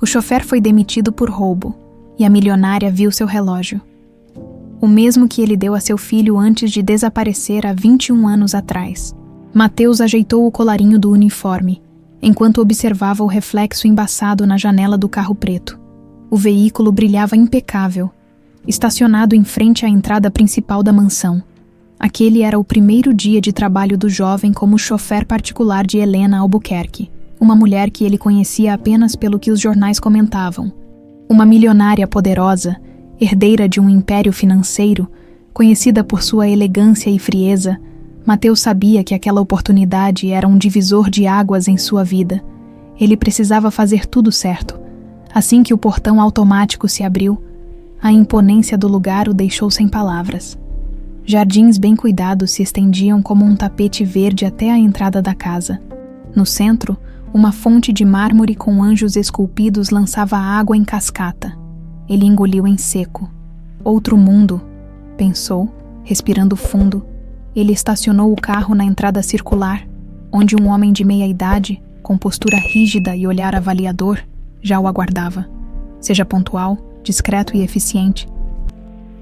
O chofer foi demitido por roubo e a milionária viu seu relógio. O mesmo que ele deu a seu filho antes de desaparecer há 21 anos atrás. Mateus ajeitou o colarinho do uniforme, enquanto observava o reflexo embaçado na janela do carro preto. O veículo brilhava impecável, estacionado em frente à entrada principal da mansão. Aquele era o primeiro dia de trabalho do jovem como chofer particular de Helena Albuquerque, uma mulher que ele conhecia apenas pelo que os jornais comentavam. Uma milionária poderosa, herdeira de um império financeiro, conhecida por sua elegância e frieza, Mateus sabia que aquela oportunidade era um divisor de águas em sua vida. Ele precisava fazer tudo certo. Assim que o portão automático se abriu, a imponência do lugar o deixou sem palavras. Jardins bem cuidados se estendiam como um tapete verde até a entrada da casa. No centro, uma fonte de mármore com anjos esculpidos lançava água em cascata. Ele engoliu em seco. Outro mundo, pensou, respirando fundo. Ele estacionou o carro na entrada circular, onde um homem de meia-idade, com postura rígida e olhar avaliador, já o aguardava. Seja pontual, discreto e eficiente.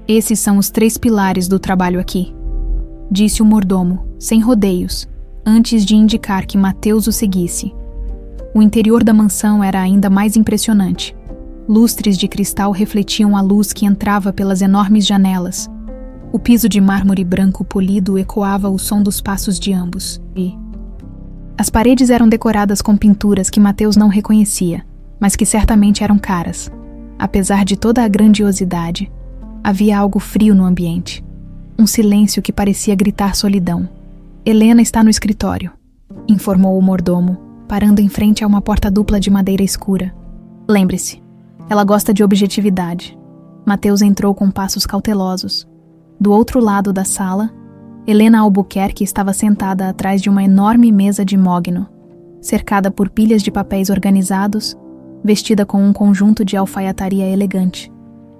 Esses são os 3 pilares do trabalho aqui, disse o mordomo, sem rodeios, antes de indicar que Mateus o seguisse. O interior da mansão era ainda mais impressionante. Lustres de cristal refletiam a luz que entrava pelas enormes janelas. O piso de mármore branco polido ecoava o som dos passos de ambos. As paredes eram decoradas com pinturas que Mateus não reconhecia, mas que certamente eram caras. Apesar de toda a grandiosidade, havia algo frio no ambiente. Um silêncio que parecia gritar solidão. Helena está no escritório, informou o mordomo, parando em frente a uma porta dupla de madeira escura. Lembre-se, ela gosta de objetividade. Mateus entrou com passos cautelosos. Do outro lado da sala, Helena Albuquerque estava sentada atrás de uma enorme mesa de mogno, cercada por pilhas de papéis organizados, vestida com um conjunto de alfaiataria elegante.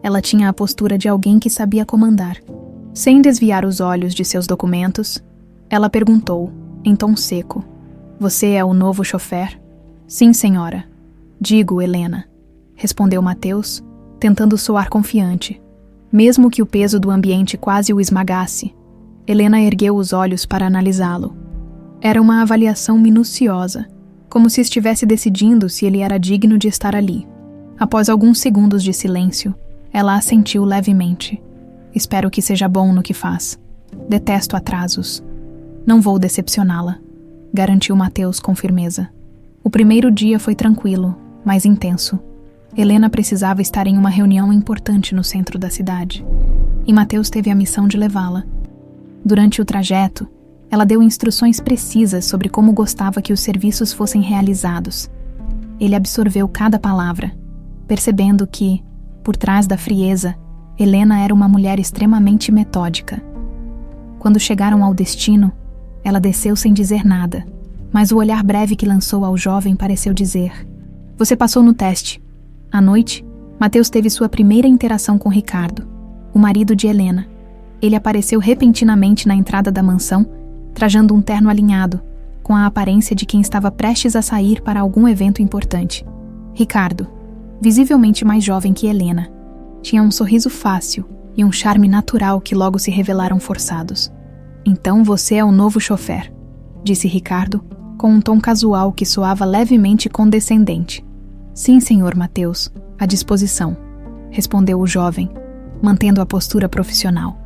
Ela tinha a postura de alguém que sabia comandar. Sem desviar os olhos de seus documentos, ela perguntou, em tom seco: "Você é o novo chofer?" "Sim, senhora." "Digo, Helena", respondeu Mateus, tentando soar confiante. Mesmo que o peso do ambiente quase o esmagasse, Helena ergueu os olhos para analisá-lo. Era uma avaliação minuciosa, como se estivesse decidindo se ele era digno de estar ali. Após alguns segundos de silêncio, ela assentiu levemente. "Espero que seja bom no que faz. Detesto atrasos." "Não vou decepcioná-la", garantiu Mateus com firmeza. O primeiro dia foi tranquilo, mas intenso. Helena precisava estar em uma reunião importante no centro da cidade, e Mateus teve a missão de levá-la. Durante o trajeto, ela deu instruções precisas sobre como gostava que os serviços fossem realizados. Ele absorveu cada palavra, percebendo que, por trás da frieza, Helena era uma mulher extremamente metódica. Quando chegaram ao destino, ela desceu sem dizer nada, mas o olhar breve que lançou ao jovem pareceu dizer: "Você passou no teste." À noite, Mateus teve sua primeira interação com Ricardo, o marido de Helena. Ele apareceu repentinamente na entrada da mansão, trajando um terno alinhado, com a aparência de quem estava prestes a sair para algum evento importante. Ricardo, visivelmente mais jovem que Helena, tinha um sorriso fácil e um charme natural que logo se revelaram forçados. "Então você é o novo chofer", disse Ricardo, com um tom casual que soava levemente condescendente. "Sim, senhor Mateus, à disposição", respondeu o jovem, mantendo a postura profissional.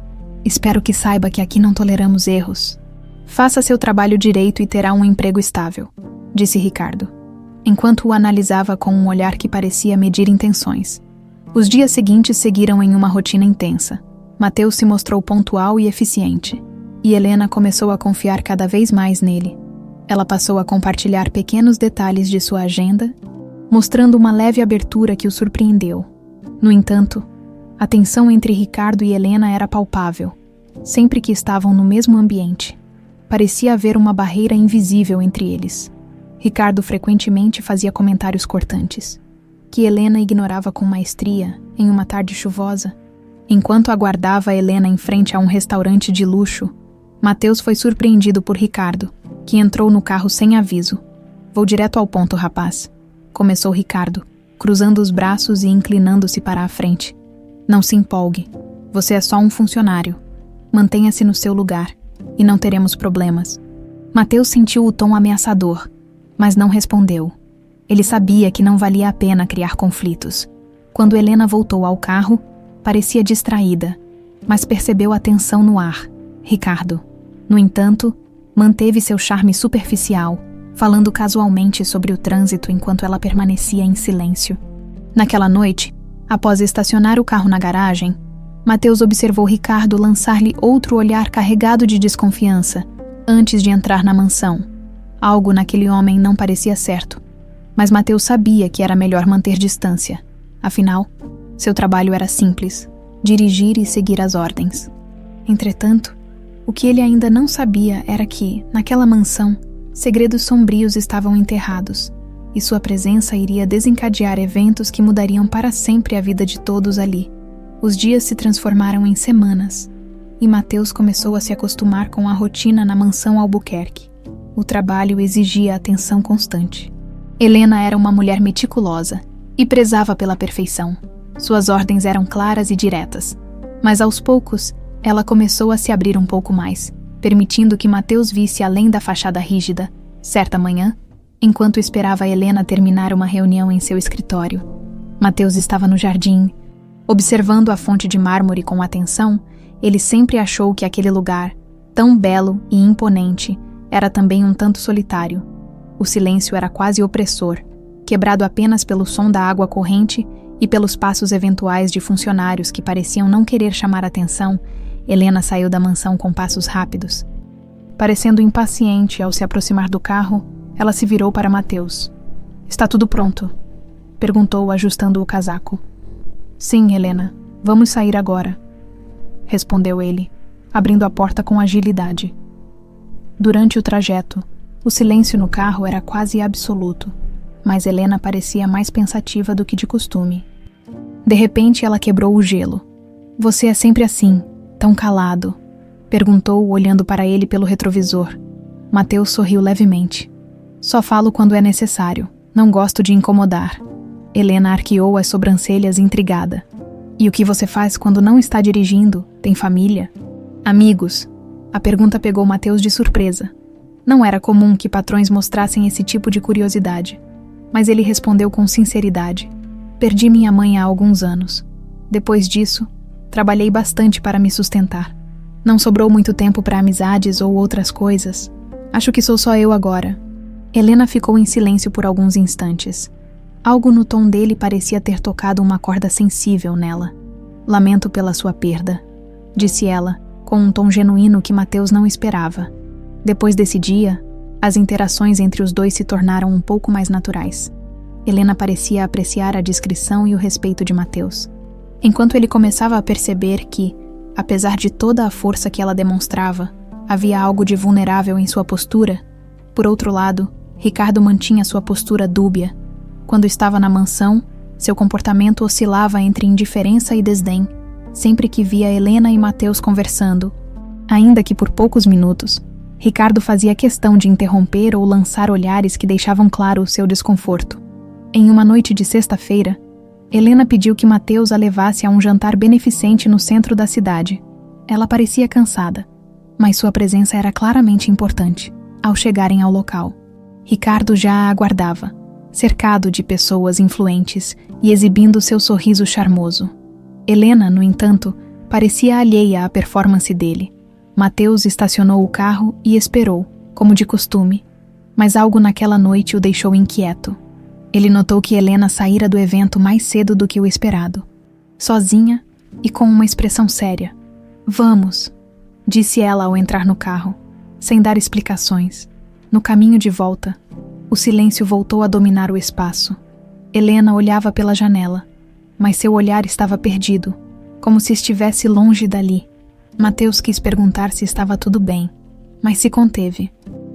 "Espero que saiba que aqui não toleramos erros." "Faça seu trabalho direito e terá um emprego estável", disse Ricardo, enquanto o analisava com um olhar que parecia medir intenções. Os dias seguintes seguiram em uma rotina intensa. Mateus se mostrou pontual e eficiente, e Helena começou a confiar cada vez mais nele. Ela passou a compartilhar pequenos detalhes de sua agenda, mostrando uma leve abertura que o surpreendeu. No entanto, a tensão entre Ricardo e Helena era palpável. Sempre que estavam no mesmo ambiente, parecia haver uma barreira invisível entre eles. Ricardo frequentemente fazia comentários cortantes, que Helena ignorava com maestria em uma tarde chuvosa. Enquanto aguardava Helena em frente a um restaurante de luxo, Mateus foi surpreendido por Ricardo, que entrou no carro sem aviso. "Vou direto ao ponto, rapaz", começou Ricardo, cruzando os braços e inclinando-se para a frente. Não se empolgue. Você é só um funcionário. Mantenha-se no seu lugar, e não teremos problemas. Mateus sentiu o tom ameaçador, mas não respondeu. Ele sabia que não valia a pena criar conflitos. Quando Helena voltou ao carro, parecia distraída, mas percebeu a tensão no ar. Ricardo, no entanto, manteve seu charme superficial, falando casualmente sobre o trânsito enquanto ela permanecia em silêncio. Naquela noite, após estacionar o carro na garagem, Mateus observou Ricardo lançar-lhe outro olhar carregado de desconfiança antes de entrar na mansão. Algo naquele homem não parecia certo, mas Mateus sabia que era melhor manter distância. Afinal, seu trabalho era simples: dirigir e seguir as ordens. Entretanto, o que ele ainda não sabia era que, naquela mansão, segredos sombrios estavam enterrados, e sua presença iria desencadear eventos que mudariam para sempre a vida de todos ali. Os dias se transformaram em semanas, e Mateus começou a se acostumar com a rotina na mansão Albuquerque. O trabalho exigia atenção constante. Helena era uma mulher meticulosa e prezava pela perfeição. Suas ordens eram claras e diretas, mas aos poucos ela começou a se abrir um pouco mais, permitindo que Mateus visse além da fachada rígida. Certa manhã, enquanto esperava Helena terminar uma reunião em seu escritório, Mateus estava no jardim. Observando a fonte de mármore com atenção, ele sempre achou que aquele lugar, tão belo e imponente, era também um tanto solitário. O silêncio era quase opressor, quebrado apenas pelo som da água corrente e pelos passos eventuais de funcionários que pareciam não querer chamar atenção. Helena saiu da mansão com passos rápidos. Parecendo impaciente ao se aproximar do carro, ela se virou para Mateus. "Está tudo pronto?" perguntou, ajustando o casaco. "Sim, Helena, vamos sair agora", respondeu ele, abrindo a porta com agilidade. Durante o trajeto, o silêncio no carro era quase absoluto, mas Helena parecia mais pensativa do que de costume. De repente, ela quebrou o gelo. "Você é sempre assim, tão calado?", perguntou, olhando para ele pelo retrovisor. Mateus sorriu levemente. "Só falo quando é necessário. Não gosto de incomodar." Helena arqueou as sobrancelhas intrigada. "E o que você faz quando não está dirigindo? Tem família?" "Amigos?" A pergunta pegou Mateus de surpresa. Não era comum que patrões mostrassem esse tipo de curiosidade, mas ele respondeu com sinceridade. "Perdi minha mãe há alguns anos. Depois disso, trabalhei bastante para me sustentar. Não sobrou muito tempo para amizades ou outras coisas. Acho que sou só eu agora." Helena ficou em silêncio por alguns instantes. Algo no tom dele parecia ter tocado uma corda sensível nela. "Lamento pela sua perda", disse ela, com um tom genuíno que Mateus não esperava. Depois desse dia, as interações entre os dois se tornaram um pouco mais naturais. Helena parecia apreciar a discrição e o respeito de Mateus. Enquanto ele começava a perceber que, apesar de toda a força que ela demonstrava, havia algo de vulnerável em sua postura, por outro lado, Ricardo mantinha sua postura dúbia. Quando estava na mansão, seu comportamento oscilava entre indiferença e desdém, sempre que via Helena e Mateus conversando. Ainda que por poucos minutos, Ricardo fazia questão de interromper ou lançar olhares que deixavam claro o seu desconforto. Em uma noite de sexta-feira, Helena pediu que Mateus a levasse a um jantar beneficente no centro da cidade. Ela parecia cansada, mas sua presença era claramente importante. Ao chegarem ao local, Ricardo já a aguardava, cercado de pessoas influentes e exibindo seu sorriso charmoso. Helena, no entanto, parecia alheia à performance dele. Mateus estacionou o carro e esperou, como de costume, mas algo naquela noite o deixou inquieto. Ele notou que Helena saíra do evento mais cedo do que o esperado, sozinha e com uma expressão séria. "Vamos", disse ela ao entrar no carro, sem dar explicações. No caminho de volta, o silêncio voltou a dominar o espaço. Helena olhava pela janela, mas seu olhar estava perdido, como se estivesse longe dali. Mateus quis perguntar se estava tudo bem, mas se conteve.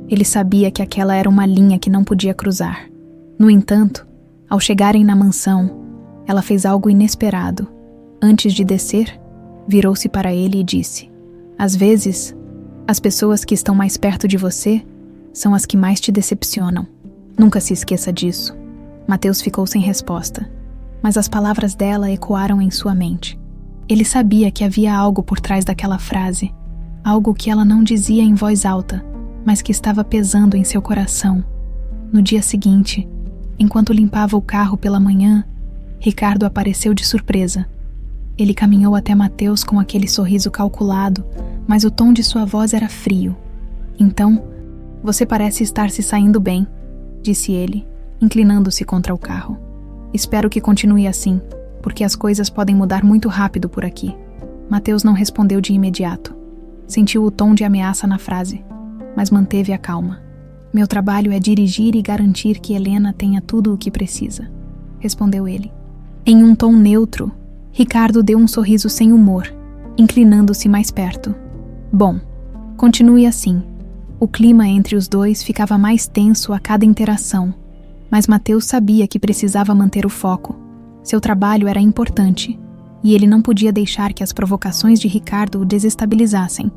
Ele sabia que aquela era uma linha que não podia cruzar. No entanto, ao chegarem na mansão, ela fez algo inesperado. Antes de descer, virou-se para ele e disse: "Às vezes, as pessoas que estão mais perto de você são as que mais te decepcionam. Nunca se esqueça disso." Mateus ficou sem resposta, mas as palavras dela ecoaram em sua mente. Ele sabia que havia algo por trás daquela frase, algo que ela não dizia em voz alta, mas que estava pesando em seu coração. No dia seguinte, enquanto limpava o carro pela manhã, Ricardo apareceu de surpresa. Ele caminhou até Mateus com aquele sorriso calculado, mas o tom de sua voz era frio. Então, você parece estar se saindo bem, disse ele, inclinando-se contra o carro. Espero que continue assim, porque as coisas podem mudar muito rápido por aqui. Mateus não respondeu de imediato. Sentiu o tom de ameaça na frase, mas manteve a calma. Meu trabalho é dirigir e garantir que Helena tenha tudo o que precisa, respondeu ele. Em um tom neutro, Ricardo deu um sorriso sem humor, inclinando-se mais perto. Bom, continue assim. O clima entre os dois ficava mais tenso a cada interação, mas Mateus sabia que precisava manter o foco. Seu trabalho era importante, e ele não podia deixar que as provocações de Ricardo o desestabilizassem.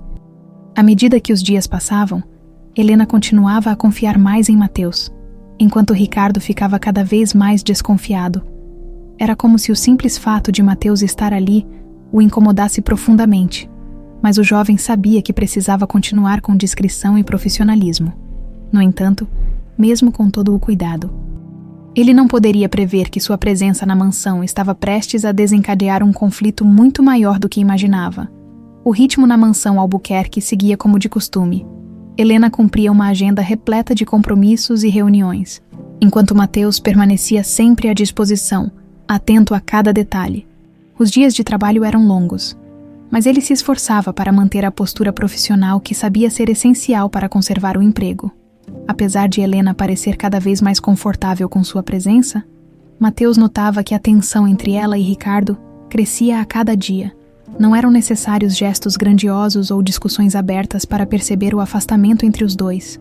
À medida que os dias passavam, Helena continuava a confiar mais em Mateus, enquanto Ricardo ficava cada vez mais desconfiado. Era como se o simples fato de Mateus estar ali o incomodasse profundamente, mas o jovem sabia que precisava continuar com discrição e profissionalismo. No entanto, mesmo com todo o cuidado, ele não poderia prever que sua presença na mansão estava prestes a desencadear um conflito muito maior do que imaginava. O ritmo na mansão Albuquerque seguia como de costume. Helena cumpria uma agenda repleta de compromissos e reuniões, enquanto Mateus permanecia sempre à disposição, atento a cada detalhe. Os dias de trabalho eram longos, mas ele se esforçava para manter a postura profissional que sabia ser essencial para conservar o emprego. Apesar de Helena parecer cada vez mais confortável com sua presença, Mateus notava que a tensão entre ela e Ricardo crescia a cada dia. Não eram necessários gestos grandiosos ou discussões abertas para perceber o afastamento entre os dois.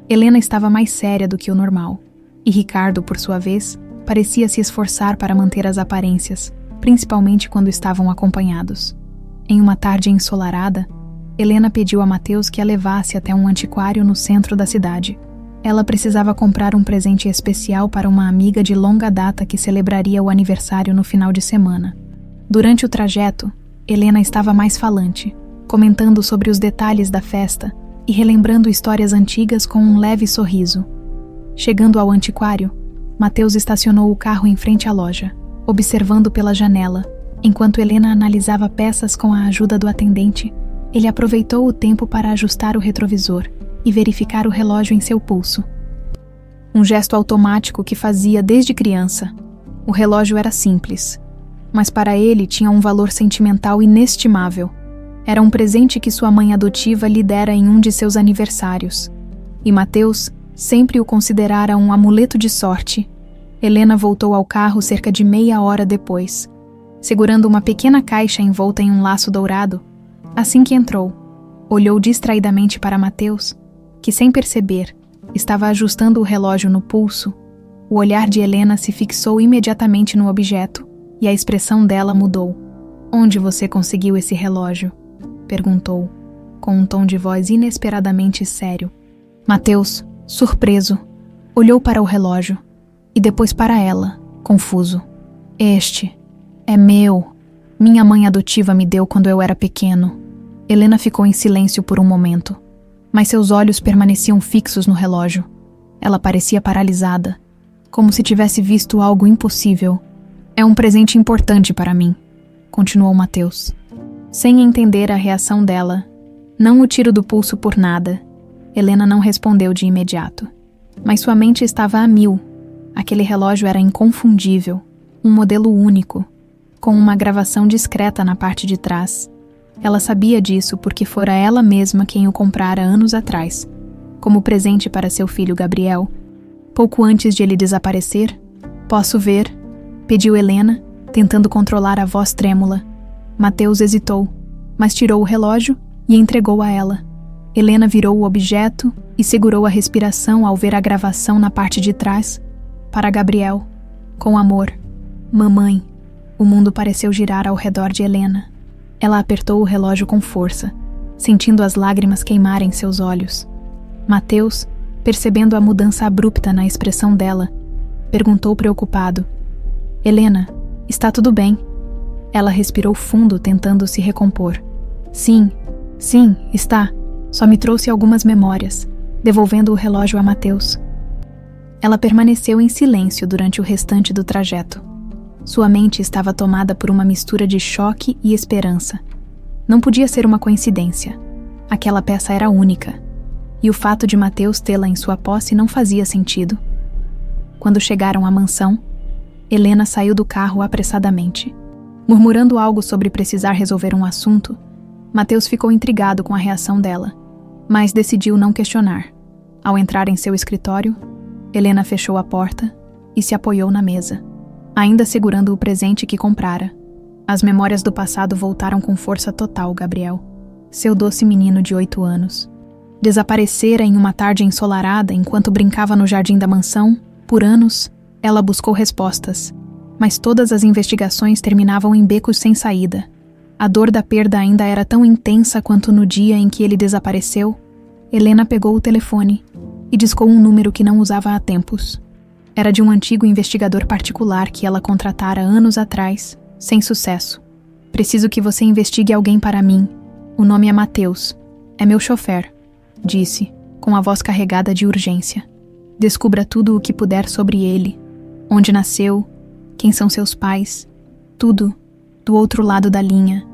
Helena estava mais séria do que o normal, e Ricardo, por sua vez, parecia se esforçar para manter as aparências, principalmente quando estavam acompanhados. Em uma tarde ensolarada, Helena pediu a Mateus que a levasse até um antiquário no centro da cidade. Ela precisava comprar um presente especial para uma amiga de longa data que celebraria o aniversário no final de semana. Durante o trajeto, Helena estava mais falante, comentando sobre os detalhes da festa e relembrando histórias antigas com um leve sorriso. Chegando ao antiquário, Mateus estacionou o carro em frente à loja, observando pela janela. Enquanto Helena analisava peças com a ajuda do atendente, ele aproveitou o tempo para ajustar o retrovisor e verificar o relógio em seu pulso. Um gesto automático que fazia desde criança. O relógio era simples, mas para ele tinha um valor sentimental inestimável. Era um presente que sua mãe adotiva lhe dera em um de seus aniversários, e Mateus sempre o considerara um amuleto de sorte. Helena voltou ao carro cerca de meia hora depois, segurando uma pequena caixa envolta em um laço dourado. Assim que entrou, olhou distraidamente para Mateus, que sem perceber, estava ajustando o relógio no pulso. O olhar de Helena se fixou imediatamente no objeto, e a expressão dela mudou. "Onde você conseguiu esse relógio?" perguntou, com um tom de voz inesperadamente sério. Mateus, surpreso, olhou para o relógio, e depois para ela, confuso. "Este é meu. Minha mãe adotiva me deu quando eu era pequeno." Helena ficou em silêncio por um momento, mas seus olhos permaneciam fixos no relógio. Ela parecia paralisada, como se tivesse visto algo impossível. "É um presente importante para mim", continuou Mateus. Sem entender a reação dela, não o tiro do pulso por nada, Helena não respondeu de imediato. Mas sua mente estava a mil. Aquele relógio era inconfundível, um modelo único, com uma gravação discreta na parte de trás. Ela sabia disso porque fora ela mesma quem o comprara anos atrás, como presente para seu filho Gabriel, pouco antes de ele desaparecer. "Posso ver?" pediu Helena, tentando controlar a voz trêmula. Mateus hesitou, mas tirou o relógio e entregou a ela. Helena virou o objeto e segurou a respiração ao ver a gravação na parte de trás. "Para Gabriel, com amor, mamãe." O mundo pareceu girar ao redor de Helena. Ela apertou o relógio com força, sentindo as lágrimas queimarem seus olhos. Mateus, percebendo a mudança abrupta na expressão dela, Perguntou preocupado. Helena, está tudo bem? Ela respirou fundo, tentando se recompor. Sim, está. Só me trouxe algumas memórias, devolvendo o relógio a Mateus. Ela permaneceu em silêncio durante o restante do trajeto. Sua mente estava tomada por uma mistura de choque e esperança. Não podia ser uma coincidência. Aquela peça era única. E o fato de Mateus tê-la em sua posse não fazia sentido. Quando chegaram à mansão, Helena saiu do carro apressadamente. Murmurando algo sobre precisar resolver um assunto, Mateus ficou intrigado com a reação dela, mas decidiu não questionar. Ao entrar em seu escritório, Helena fechou a porta e se apoiou na mesa, ainda segurando o presente que comprara. As memórias do passado voltaram com força total, Gabriel. Seu doce menino de 8 anos. Desaparecera em uma tarde ensolarada enquanto brincava no jardim da mansão. Por anos, ela buscou respostas, mas todas as investigações terminavam em becos sem saída. A dor da perda ainda era tão intensa quanto no dia em que ele desapareceu. Helena pegou o telefone e discou um número que não usava há tempos. Era de um antigo investigador particular que ela contratara anos atrás, sem sucesso. Preciso que você investigue alguém para mim. O nome é Mateus. É meu chofer, disse, com a voz carregada de urgência. Descubra tudo o que puder sobre ele. Onde nasceu, quem são seus pais, tudo, do outro lado da linha.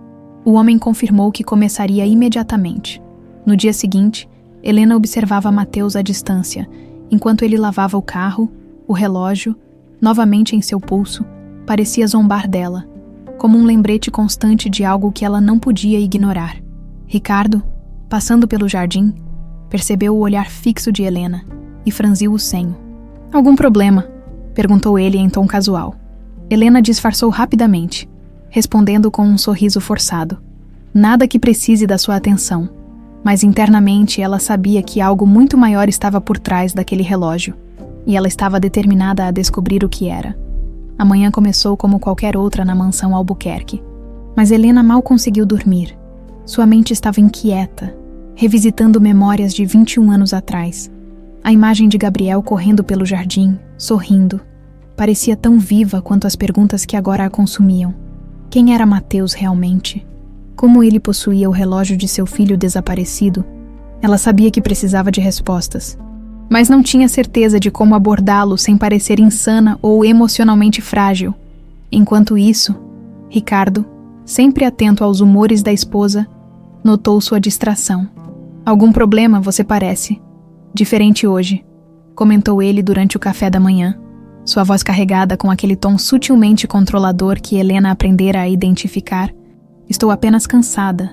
O homem confirmou que começaria imediatamente. No dia seguinte, Helena observava Mateus à distância, enquanto ele lavava o carro, o relógio, novamente em seu pulso, parecia zombar dela, como um lembrete constante de algo que ela não podia ignorar. Ricardo, passando pelo jardim, percebeu o olhar fixo de Helena e franziu o senho. Algum problema? Perguntou ele em tom casual. Helena disfarçou rapidamente, respondendo com um sorriso forçado. Nada que precise da sua atenção, mas internamente ela sabia que algo muito maior estava por trás daquele relógio, e ela estava determinada a descobrir o que era. A manhã começou como qualquer outra na mansão Albuquerque, mas Helena mal conseguiu dormir. Sua mente estava inquieta, revisitando memórias de 21 anos atrás. A imagem de Gabriel correndo pelo jardim, sorrindo, parecia tão viva quanto as perguntas que agora a consumiam. Quem era Mateus realmente? Como ele possuía o relógio de seu filho desaparecido? Ela sabia que precisava de respostas, mas não tinha certeza de como abordá-lo sem parecer insana ou emocionalmente frágil. Enquanto isso, Ricardo, sempre atento aos humores da esposa, notou sua distração. Algum problema, você parece. Diferente hoje, comentou ele durante o café da manhã, sua voz carregada com aquele tom sutilmente controlador que Helena aprendera a identificar. Estou apenas cansada,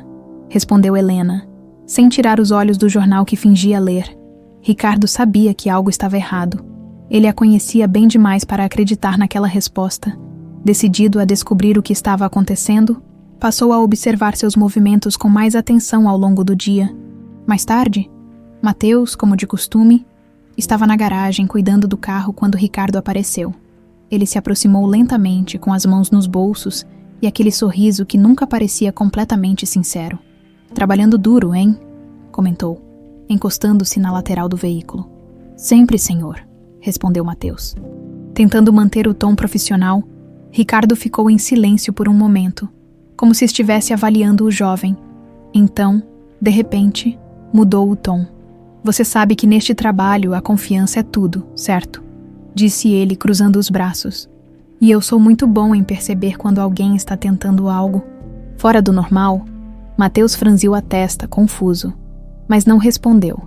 respondeu Helena, sem tirar os olhos do jornal que fingia ler. Ricardo sabia que algo estava errado. Ele a conhecia bem demais para acreditar naquela resposta. Decidido a descobrir o que estava acontecendo, passou a observar seus movimentos com mais atenção ao longo do dia. Mais tarde, Mateus, como de costume, estava na garagem cuidando do carro quando Ricardo apareceu. Ele se aproximou lentamente, com as mãos nos bolsos e aquele sorriso que nunca parecia completamente sincero. Trabalhando duro, hein? Comentou, encostando-se na lateral do veículo. Sempre, senhor, respondeu Mateus. Tentando manter o tom profissional, Ricardo ficou em silêncio por um momento, como se estivesse avaliando o jovem. Então, de repente, mudou o tom. Você sabe que neste trabalho a confiança é tudo, certo? Disse ele, cruzando os braços. E eu sou muito bom em perceber quando alguém está tentando algo fora do normal. Mateus franziu a testa, confuso, mas não respondeu.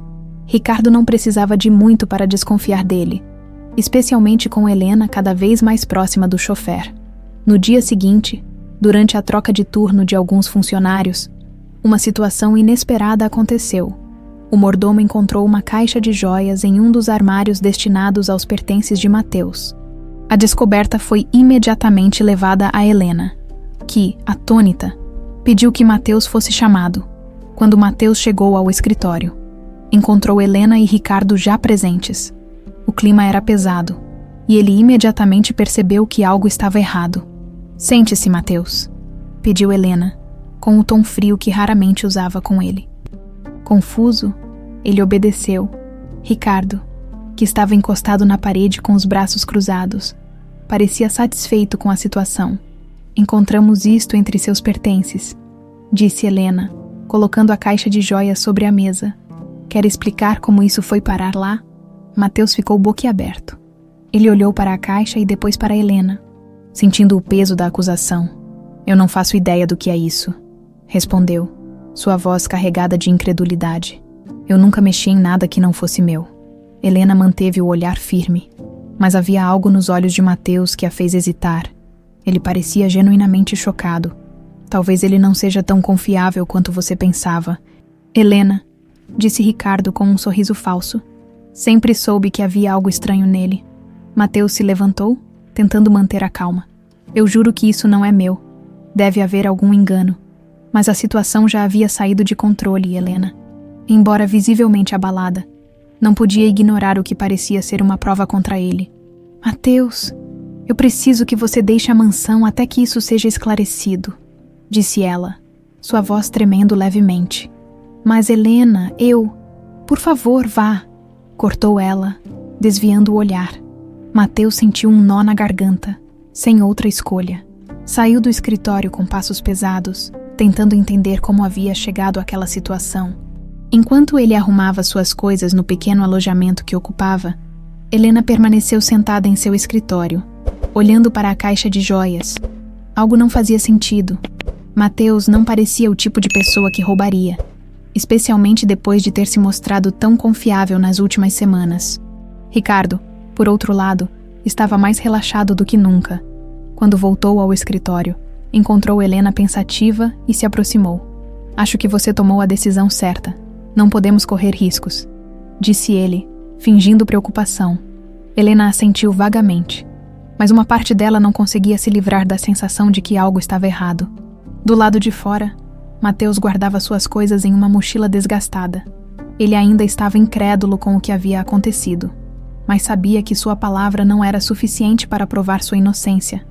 Ricardo não precisava de muito para desconfiar dele, especialmente com Helena cada vez mais próxima do chofer. No dia seguinte, durante a troca de turno de alguns funcionários, uma situação inesperada aconteceu. O mordomo encontrou uma caixa de joias em um dos armários destinados aos pertences de Mateus. A descoberta foi imediatamente levada a Helena, que, atônita, pediu que Mateus fosse chamado. Quando Mateus chegou ao escritório, encontrou Helena e Ricardo já presentes. O clima era pesado, e ele imediatamente percebeu que algo estava errado. Sente-se, Mateus, pediu Helena, com o tom frio que raramente usava com ele. Confuso, ele obedeceu. Ricardo, que estava encostado na parede com os braços cruzados. Parecia satisfeito com a situação. Encontramos isto entre seus pertences, disse Helena, colocando a caixa de joias sobre a mesa. Quer explicar como isso foi parar lá? Mateus ficou boquiaberto. Ele olhou para a caixa e depois para Helena, sentindo o peso da acusação. Eu não faço ideia do que é isso, respondeu, sua voz carregada de incredulidade. Eu nunca mexi em nada que não fosse meu. Helena manteve o olhar firme, mas havia algo nos olhos de Mateus que a fez hesitar. Ele parecia genuinamente chocado. Talvez ele não seja tão confiável quanto você pensava. Helena, disse Ricardo com um sorriso falso. Sempre soube que havia algo estranho nele. Mateus se levantou, tentando manter a calma. Eu juro que isso não é meu. Deve haver algum engano. Mas a situação já havia saído de controle, Helena. Embora visivelmente abalada, não podia ignorar o que parecia ser uma prova contra ele. Mateus, eu preciso que você deixe a mansão até que isso seja esclarecido, disse ela, sua voz tremendo levemente. Mas Helena, Por favor, vá, cortou ela, desviando o olhar. Mateus sentiu um nó na garganta, sem outra escolha. Saiu do escritório com passos pesados, tentando entender como havia chegado àquela situação. Enquanto ele arrumava suas coisas no pequeno alojamento que ocupava, Helena permaneceu sentada em seu escritório, olhando para a caixa de joias. Algo não fazia sentido. Mateus não parecia o tipo de pessoa que roubaria, especialmente depois de ter se mostrado tão confiável nas últimas semanas. Ricardo, por outro lado, estava mais relaxado do que nunca. Quando voltou ao escritório, encontrou Helena pensativa e se aproximou. Acho que você tomou a decisão certa. Não podemos correr riscos, disse ele, fingindo preocupação. Helena assentiu vagamente, mas uma parte dela não conseguia se livrar da sensação de que algo estava errado. Do lado de fora, Mateus guardava suas coisas em uma mochila desgastada. Ele ainda estava incrédulo com o que havia acontecido, mas sabia que sua palavra não era suficiente para provar sua inocência.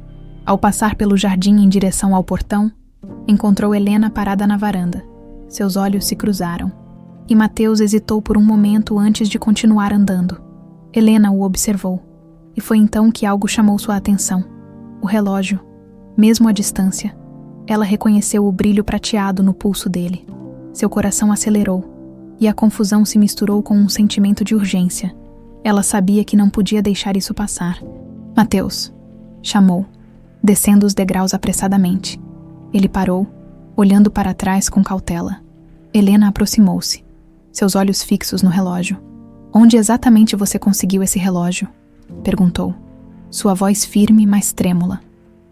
Ao passar pelo jardim em direção ao portão, encontrou Helena parada na varanda. Seus olhos se cruzaram. E Mateus hesitou por um momento antes de continuar andando. Helena o observou, e foi então que algo chamou sua atenção. O relógio, mesmo à distância. Ela reconheceu o brilho prateado no pulso dele. Seu coração acelerou, e a confusão se misturou com um sentimento de urgência. Ela sabia que não podia deixar isso passar. Mateus, chamou, descendo os degraus apressadamente. Ele parou, olhando para trás com cautela. Helena aproximou-se, seus olhos fixos no relógio. Onde exatamente você conseguiu esse relógio? Perguntou, sua voz firme, mas trêmula.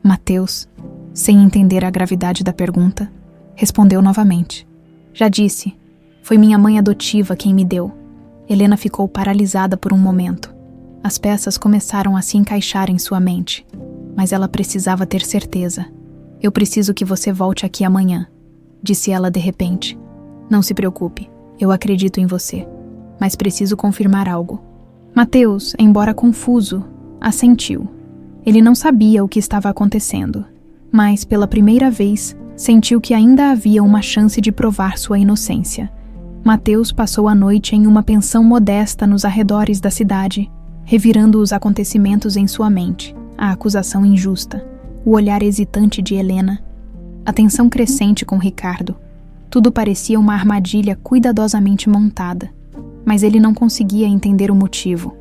Mateus, sem entender a gravidade da pergunta, respondeu novamente. Já disse, foi minha mãe adotiva quem me deu. Helena ficou paralisada por um momento. As peças começaram a se encaixar em sua mente, mas ela precisava ter certeza. Eu preciso que você volte aqui amanhã, disse ela de repente. Não se preocupe, eu acredito em você, mas preciso confirmar algo. Mateus, embora confuso, assentiu. Ele não sabia o que estava acontecendo, mas, pela primeira vez, sentiu que ainda havia uma chance de provar sua inocência. Mateus passou a noite em uma pensão modesta nos arredores da cidade, revirando os acontecimentos em sua mente, a acusação injusta, o olhar hesitante de Helena, a tensão crescente com Ricardo. Tudo parecia uma armadilha cuidadosamente montada, mas ele não conseguia entender o motivo.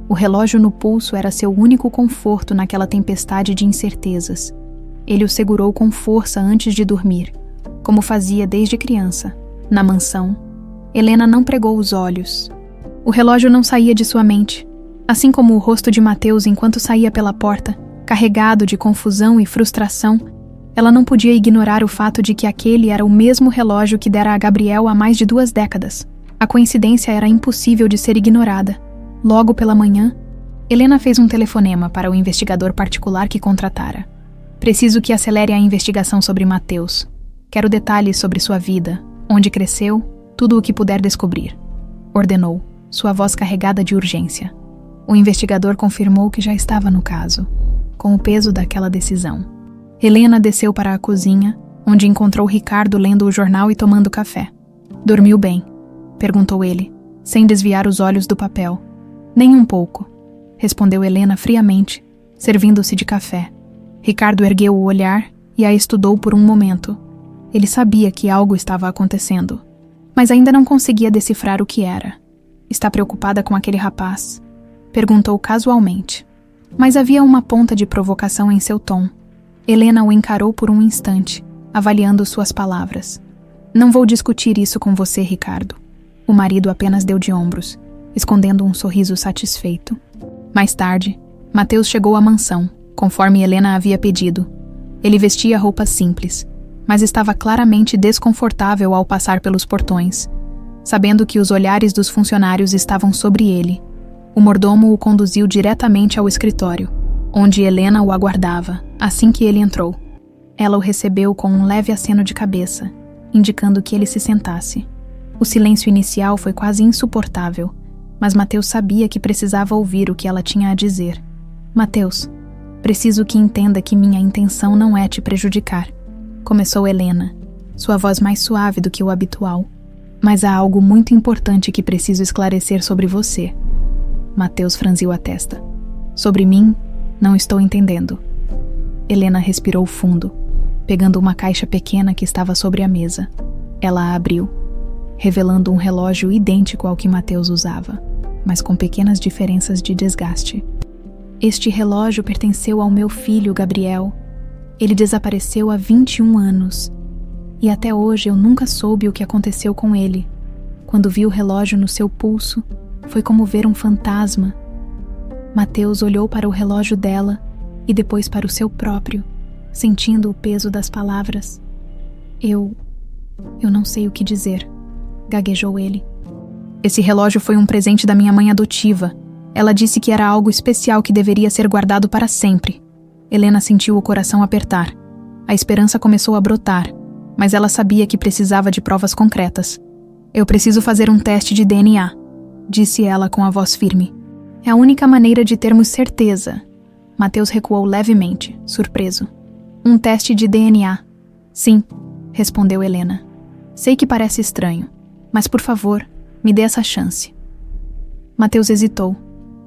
O relógio no pulso era seu único conforto naquela tempestade de incertezas. Ele o segurou com força antes de dormir, como fazia desde criança, na mansão. Helena não pregou os olhos. O relógio não saía de sua mente, assim como o rosto de Mateus enquanto saía pela porta, carregado de confusão e frustração. Ela não podia ignorar o fato de que aquele era o mesmo relógio que dera a Gabriel há mais de 2 décadas. A coincidência era impossível de ser ignorada. Logo pela manhã, Helena fez um telefonema para o investigador particular que contratara. Preciso que acelere a investigação sobre Mateus. Quero detalhes sobre sua vida, onde cresceu, tudo o que puder descobrir. Ordenou, sua voz carregada de urgência. O investigador confirmou que já estava no caso, com o peso daquela decisão. Helena desceu para a cozinha, onde encontrou Ricardo lendo o jornal e tomando café. Dormiu bem? Perguntou ele, sem desviar os olhos do papel. Nem um pouco, respondeu Helena friamente, servindo-se de café. Ricardo ergueu o olhar e a estudou por um momento. Ele sabia que algo estava acontecendo, mas ainda não conseguia decifrar o que era. Está preocupada com aquele rapaz? Perguntou casualmente. Mas havia uma ponta de provocação em seu tom. Helena o encarou por um instante, avaliando suas palavras. Não vou discutir isso com você, Ricardo. O marido apenas deu de ombros, escondendo um sorriso satisfeito. Mais tarde, Mateus chegou à mansão, conforme Helena havia pedido. Ele vestia roupas simples, mas estava claramente desconfortável ao passar pelos portões, sabendo que os olhares dos funcionários estavam sobre ele. O mordomo o conduziu diretamente ao escritório, onde Helena o aguardava, assim que ele entrou. Ela o recebeu com um leve aceno de cabeça, indicando que ele se sentasse. O silêncio inicial foi quase insuportável, mas Mateus sabia que precisava ouvir o que ela tinha a dizer. Mateus, preciso que entenda que minha intenção não é te prejudicar, começou Helena, sua voz mais suave do que o habitual. Mas há algo muito importante que preciso esclarecer sobre você. Mateus franziu a testa. Sobre mim, não estou entendendo. Helena respirou fundo, pegando uma caixa pequena que estava sobre a mesa. Ela a abriu, revelando um relógio idêntico ao que Mateus usava, mas com pequenas diferenças de desgaste. Este relógio pertenceu ao meu filho, Gabriel. Ele desapareceu há 21 anos. E até hoje eu nunca soube o que aconteceu com ele. Quando vi o relógio no seu pulso, foi como ver um fantasma. Mateus olhou para o relógio dela e depois para o seu próprio, sentindo o peso das palavras. Eu não sei o que dizer, gaguejou ele. Esse relógio foi um presente da minha mãe adotiva. Ela disse que era algo especial que deveria ser guardado para sempre. Helena sentiu o coração apertar. A esperança começou a brotar, mas ela sabia que precisava de provas concretas. Eu preciso fazer um teste de DNA, disse ela com a voz firme. É a única maneira de termos certeza. Mateus recuou levemente, surpreso. Um teste de DNA. Sim, respondeu Helena. Sei que parece estranho, mas por favor, me dê essa chance. Mateus hesitou,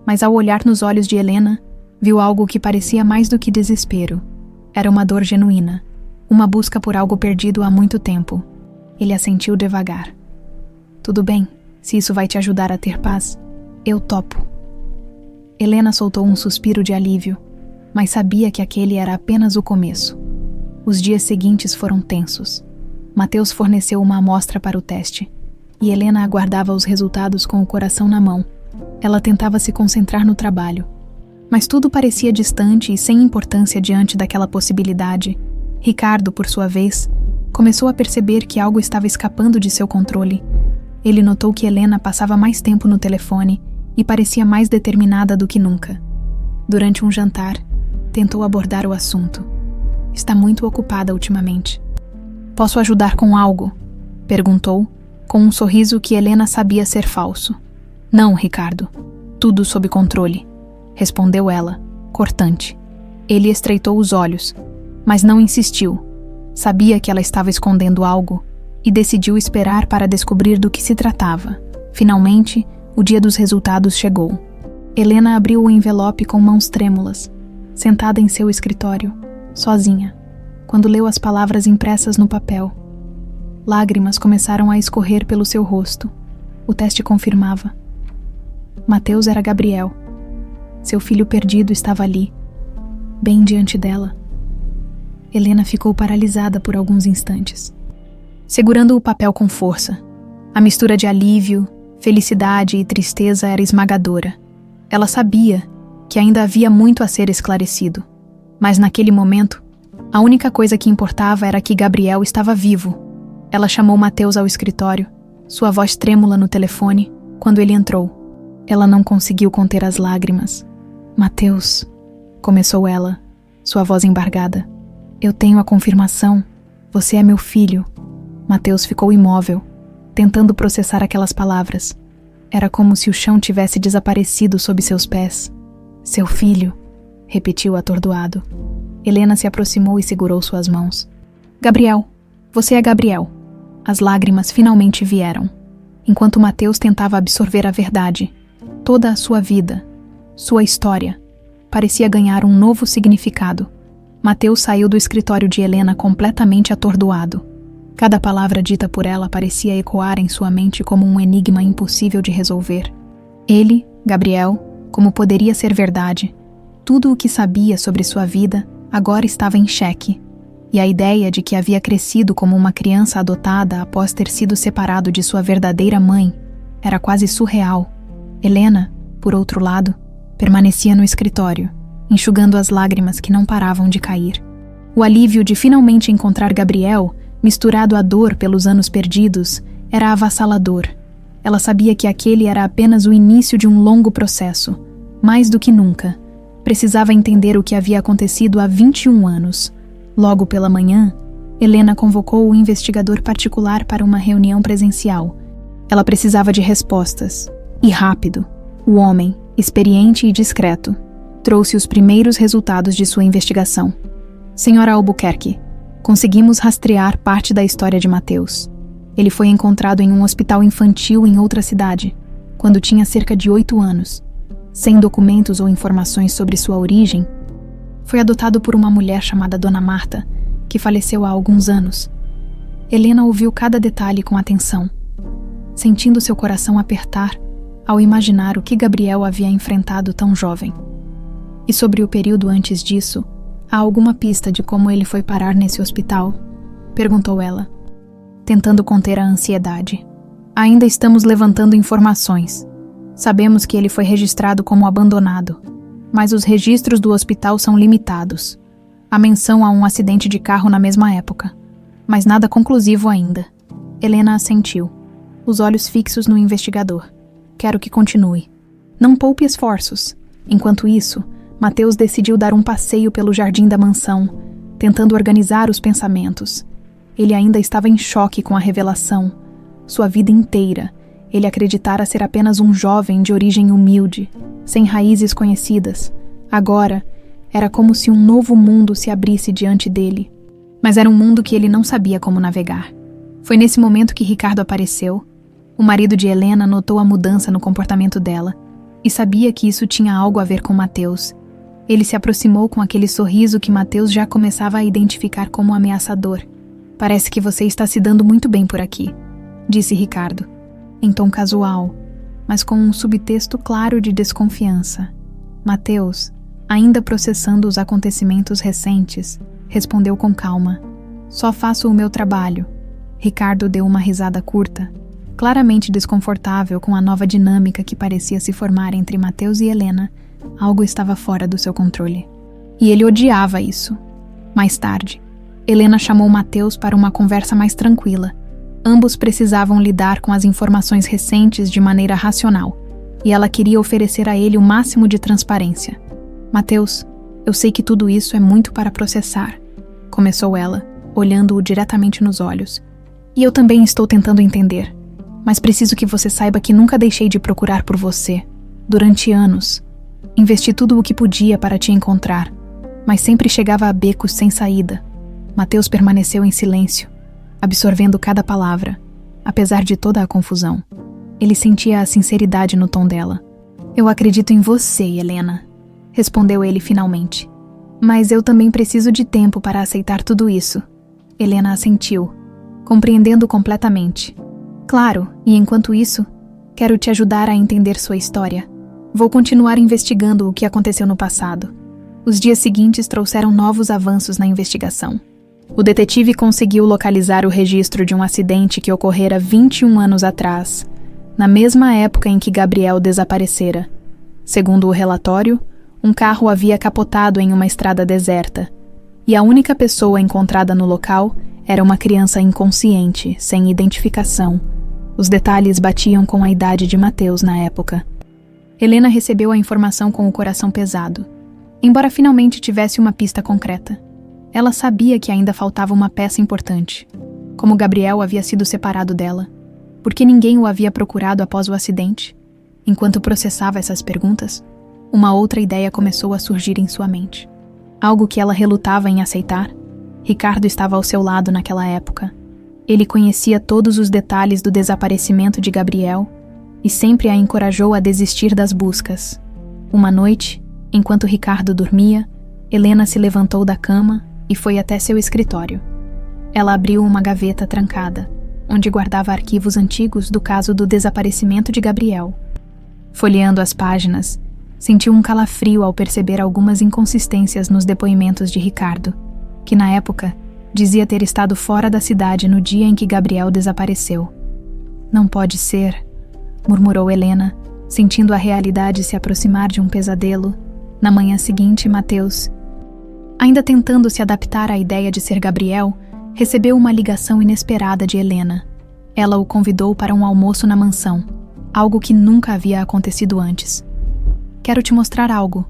mas ao olhar nos olhos de Helena, viu algo que parecia mais do que desespero. Era uma dor genuína, uma busca por algo perdido há muito tempo. Ele assentiu devagar. Tudo bem, se isso vai te ajudar a ter paz, eu topo. Helena soltou um suspiro de alívio, mas sabia que aquele era apenas o começo. Os dias seguintes foram tensos. Mateus forneceu uma amostra para o teste, e Helena aguardava os resultados com o coração na mão. Ela tentava se concentrar no trabalho, mas tudo parecia distante e sem importância diante daquela possibilidade. Ricardo, por sua vez, começou a perceber que algo estava escapando de seu controle. Ele notou que Helena passava mais tempo no telefone e parecia mais determinada do que nunca. Durante um jantar, tentou abordar o assunto. Está muito ocupada ultimamente. Posso ajudar com algo? Perguntou, com um sorriso que Helena sabia ser falso. Não, Ricardo. Tudo sob controle, respondeu ela, cortante. Ele estreitou os olhos, mas não insistiu. Sabia que ela estava escondendo algo e decidiu esperar para descobrir do que se tratava. Finalmente, o dia dos resultados chegou. Helena abriu o envelope com mãos trêmulas, sentada em seu escritório, sozinha, quando leu as palavras impressas no papel. Lágrimas começaram a escorrer pelo seu rosto. O teste confirmava. Mateus era Gabriel. Seu filho perdido estava ali, bem diante dela. Helena ficou paralisada por alguns instantes, segurando o papel com força. A mistura de alívio, felicidade e tristeza era esmagadora. Ela sabia que ainda havia muito a ser esclarecido, mas naquele momento, a única coisa que importava era que Gabriel estava vivo. Ela chamou Mateus ao escritório, sua voz trêmula no telefone, quando ele entrou. Ela não conseguiu conter as lágrimas. Mateus, começou ela, sua voz embargada. Eu tenho a confirmação. Você é meu filho. Mateus ficou imóvel, tentando processar aquelas palavras. Era como se o chão tivesse desaparecido sob seus pés. Seu filho, repetiu atordoado. Helena se aproximou e segurou suas mãos. Gabriel, você é Gabriel. As lágrimas finalmente vieram, enquanto Mateus tentava absorver a verdade. Toda a sua vida, sua história, parecia ganhar um novo significado. Mateus saiu do escritório de Helena completamente atordoado. Cada palavra dita por ela parecia ecoar em sua mente como um enigma impossível de resolver. Ele, Gabriel, como poderia ser verdade? Tudo o que sabia sobre sua vida agora estava em xeque, e a ideia de que havia crescido como uma criança adotada após ter sido separado de sua verdadeira mãe era quase surreal. Helena, por outro lado, permanecia no escritório, enxugando as lágrimas que não paravam de cair. O alívio de finalmente encontrar Gabriel, misturado à dor pelos anos perdidos, era avassalador. Ela sabia que aquele era apenas o início de um longo processo. Mais do que nunca, precisava entender o que havia acontecido há 21 anos. Logo pela manhã, Helena convocou o investigador particular para uma reunião presencial. Ela precisava de respostas, e rápido. O homem, experiente e discreto, trouxe os primeiros resultados de sua investigação. Senhora Albuquerque, conseguimos rastrear parte da história de Mateus. Ele foi encontrado em um hospital infantil em outra cidade, quando tinha cerca de 8 anos. Sem documentos ou informações sobre sua origem, foi adotado por uma mulher chamada Dona Marta, que faleceu há alguns anos. Helena ouviu cada detalhe com atenção, sentindo seu coração apertar ao imaginar o que Gabriel havia enfrentado tão jovem. E sobre o período antes disso, há alguma pista de como ele foi parar nesse hospital? Perguntou ela, tentando conter a ansiedade. Ainda estamos levantando informações. Sabemos que ele foi registrado como abandonado, mas os registros do hospital são limitados. Há menção a um acidente de carro na mesma época, mas nada conclusivo ainda. Helena assentiu, os olhos fixos no investigador. Quero que continue. Não poupe esforços. Enquanto isso, Mateus decidiu dar um passeio pelo jardim da mansão, tentando organizar os pensamentos. Ele ainda estava em choque com a revelação. Sua vida inteira, ele acreditara ser apenas um jovem de origem humilde, sem raízes conhecidas. Agora, era como se um novo mundo se abrisse diante dele. Mas era um mundo que ele não sabia como navegar. Foi nesse momento que Ricardo apareceu. O marido de Helena notou a mudança no comportamento dela e sabia que isso tinha algo a ver com Mateus. Ele se aproximou com aquele sorriso que Mateus já começava a identificar como ameaçador. Parece que você está se dando muito bem por aqui, disse Ricardo, em tom casual, mas com um subtexto claro de desconfiança. Mateus, ainda processando os acontecimentos recentes, respondeu com calma. Só faço o meu trabalho. Ricardo deu uma risada curta, claramente desconfortável com a nova dinâmica que parecia se formar entre Mateus e Helena. Algo estava fora do seu controle. E ele odiava isso. Mais tarde, Helena chamou Mateus para uma conversa mais tranquila. Ambos precisavam lidar com as informações recentes de maneira racional, e ela queria oferecer a ele o máximo de transparência. Mateus, eu sei que tudo isso é muito para processar, começou ela, olhando-o diretamente nos olhos. E eu também estou tentando entender, mas preciso que você saiba que nunca deixei de procurar por você. Durante anos, investi tudo o que podia para te encontrar, mas sempre chegava a becos sem saída. Mateus permaneceu em silêncio, absorvendo cada palavra, apesar de toda a confusão. Ele sentia a sinceridade no tom dela. Eu acredito em você, Helena, respondeu ele finalmente. Mas eu também preciso de tempo para aceitar tudo isso. Helena assentiu, compreendendo completamente. Claro, e enquanto isso, quero te ajudar a entender sua história. Vou continuar investigando o que aconteceu no passado. Os dias seguintes trouxeram novos avanços na investigação. O detetive conseguiu localizar o registro de um acidente que ocorrera 21 anos atrás, na mesma época em que Gabriel desaparecera. Segundo o relatório, um carro havia capotado em uma estrada deserta, e a única pessoa encontrada no local era uma criança inconsciente, sem identificação. Os detalhes batiam com a idade de Mateus na época. Helena recebeu a informação com o coração pesado, embora finalmente tivesse uma pista concreta. Ela sabia que ainda faltava uma peça importante. Como Gabriel havia sido separado dela? Por que ninguém o havia procurado após o acidente? Enquanto processava essas perguntas, uma outra ideia começou a surgir em sua mente. Algo que ela relutava em aceitar. Ricardo estava ao seu lado naquela época. Ele conhecia todos os detalhes do desaparecimento de Gabriel e sempre a encorajou a desistir das buscas. Uma noite, enquanto Ricardo dormia, Helena se levantou da cama e foi até seu escritório. Ela abriu uma gaveta trancada, onde guardava arquivos antigos do caso do desaparecimento de Gabriel. Folheando as páginas, sentiu um calafrio ao perceber algumas inconsistências nos depoimentos de Ricardo, que na época dizia ter estado fora da cidade no dia em que Gabriel desapareceu. Não pode ser, murmurou Helena, sentindo a realidade se aproximar de um pesadelo. Na manhã seguinte, Mateus, ainda tentando se adaptar à ideia de ser Gabriel, recebeu uma ligação inesperada de Helena. Ela o convidou para um almoço na mansão, algo que nunca havia acontecido antes. Quero te mostrar algo,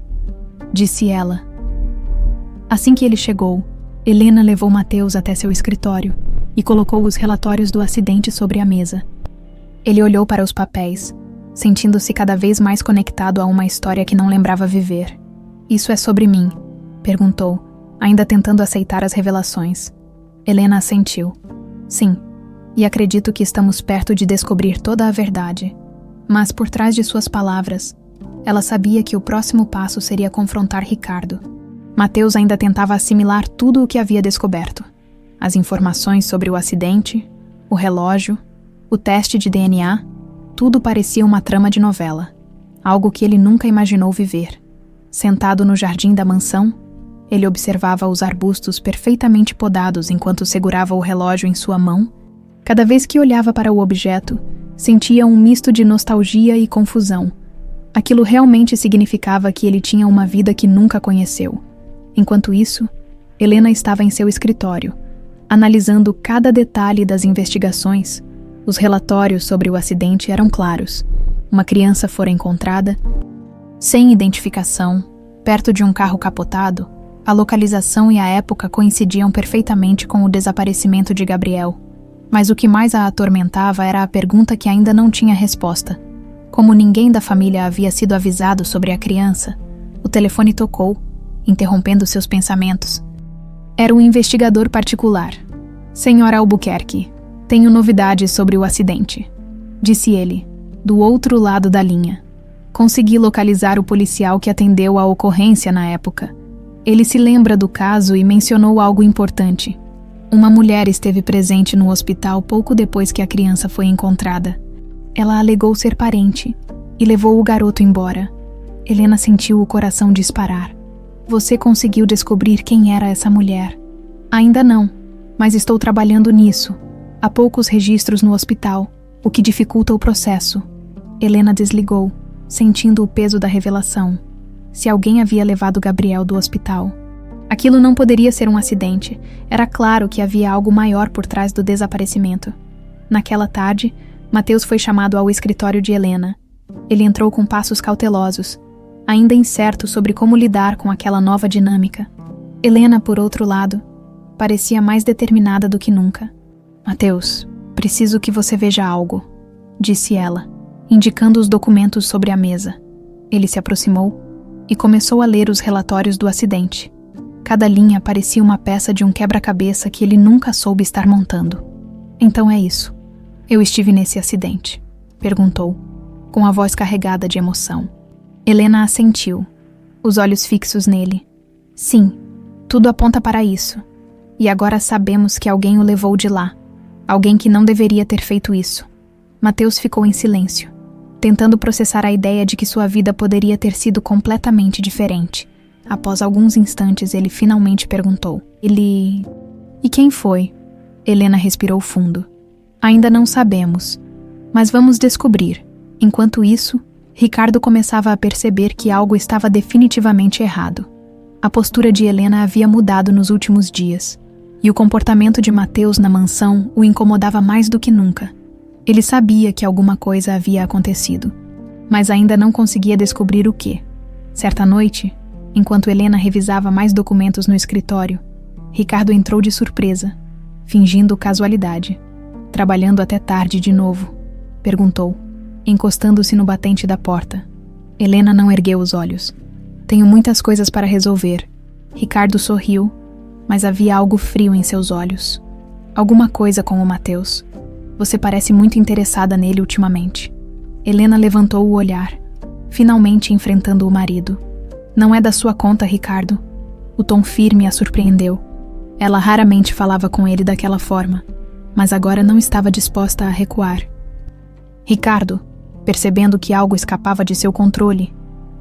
disse ela. Assim que ele chegou, Helena levou Mateus até seu escritório e colocou os relatórios do acidente sobre a mesa. Ele olhou para os papéis, sentindo-se cada vez mais conectado a uma história que não lembrava viver. Isso é sobre mim? Perguntou, ainda tentando aceitar as revelações. Helena assentiu. Sim, e acredito que estamos perto de descobrir toda a verdade. Mas por trás de suas palavras, ela sabia que o próximo passo seria confrontar Ricardo. Mateus ainda tentava assimilar tudo o que havia descoberto. As informações sobre o acidente, o relógio, o teste de DNA, tudo parecia uma trama de novela, algo que ele nunca imaginou viver. Sentado no jardim da mansão, ele observava os arbustos perfeitamente podados enquanto segurava o relógio em sua mão. Cada vez que olhava para o objeto, sentia um misto de nostalgia e confusão. Aquilo realmente significava que ele tinha uma vida que nunca conheceu. Enquanto isso, Helena estava em seu escritório, analisando cada detalhe das investigações. Os relatórios sobre o acidente eram claros. Uma criança fora encontrada, sem identificação, perto de um carro capotado. A localização e a época coincidiam perfeitamente com o desaparecimento de Gabriel. Mas o que mais a atormentava era a pergunta que ainda não tinha resposta. Como ninguém da família havia sido avisado sobre a criança, o telefone tocou, interrompendo seus pensamentos. Era um investigador particular. Senhora Albuquerque, tenho novidades sobre o acidente, disse ele, do outro lado da linha. Consegui localizar o policial que atendeu à ocorrência na época. Ele se lembra do caso e mencionou algo importante. Uma mulher esteve presente no hospital pouco depois que a criança foi encontrada. Ela alegou ser parente e levou o garoto embora. Helena sentiu o coração disparar. Você conseguiu descobrir quem era essa mulher? Ainda não, mas estou trabalhando nisso. Há poucos registros no hospital, o que dificulta o processo. Helena desligou, sentindo o peso da revelação. Se alguém havia levado Gabriel do hospital. Aquilo não poderia ser um acidente. Era claro que havia algo maior por trás do desaparecimento. Naquela tarde, Mateus foi chamado ao escritório de Helena. Ele entrou com passos cautelosos, ainda incerto sobre como lidar com aquela nova dinâmica. Helena, por outro lado, parecia mais determinada do que nunca. Mateus, preciso que você veja algo, disse ela, indicando os documentos sobre a mesa. Ele se aproximou e começou a ler os relatórios do acidente. Cada linha parecia uma peça de um quebra-cabeça que ele nunca soube estar montando. Então é isso. Eu estive nesse acidente, perguntou, com a voz carregada de emoção. Helena assentiu, os olhos fixos nele. Sim, tudo aponta para isso. E agora sabemos que alguém o levou de lá. Alguém que não deveria ter feito isso. Mateus ficou em silêncio, tentando processar a ideia de que sua vida poderia ter sido completamente diferente. Após alguns instantes, ele finalmente perguntou. E quem foi? Helena respirou fundo. Ainda não sabemos, mas vamos descobrir. Enquanto isso, Ricardo começava a perceber que algo estava definitivamente errado. A postura de Helena havia mudado nos últimos dias, e o comportamento de Mateus na mansão o incomodava mais do que nunca. Ele sabia que alguma coisa havia acontecido, mas ainda não conseguia descobrir o que. Certa noite, enquanto Helena revisava mais documentos no escritório, Ricardo entrou de surpresa, fingindo casualidade. Trabalhando até tarde de novo? Perguntou, encostando-se no batente da porta. Helena não ergueu os olhos. Tenho muitas coisas para resolver. Ricardo sorriu, mas havia algo frio em seus olhos. Alguma coisa com o Mateus. Você parece muito interessada nele ultimamente. Helena levantou o olhar, finalmente enfrentando o marido. Não é da sua conta, Ricardo. O tom firme a surpreendeu. Ela raramente falava com ele daquela forma, mas agora não estava disposta a recuar. Ricardo, percebendo que algo escapava de seu controle,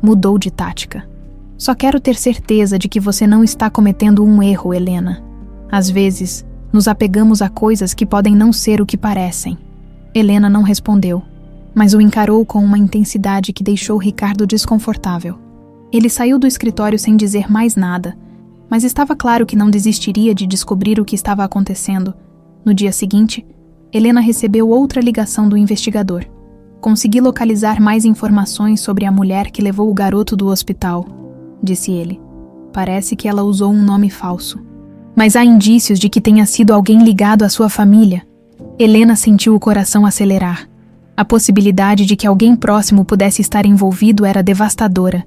mudou de tática. Só quero ter certeza de que você não está cometendo um erro, Helena. Às vezes, nos apegamos a coisas que podem não ser o que parecem. Helena não respondeu, mas o encarou com uma intensidade que deixou Ricardo desconfortável. Ele saiu do escritório sem dizer mais nada, mas estava claro que não desistiria de descobrir o que estava acontecendo. No dia seguinte, Helena recebeu outra ligação do investigador. Consegui localizar mais informações sobre a mulher que levou o garoto do hospital, disse ele. Parece que ela usou um nome falso. Mas há indícios de que tenha sido alguém ligado à sua família. Helena sentiu o coração acelerar. A possibilidade de que alguém próximo pudesse estar envolvido era devastadora.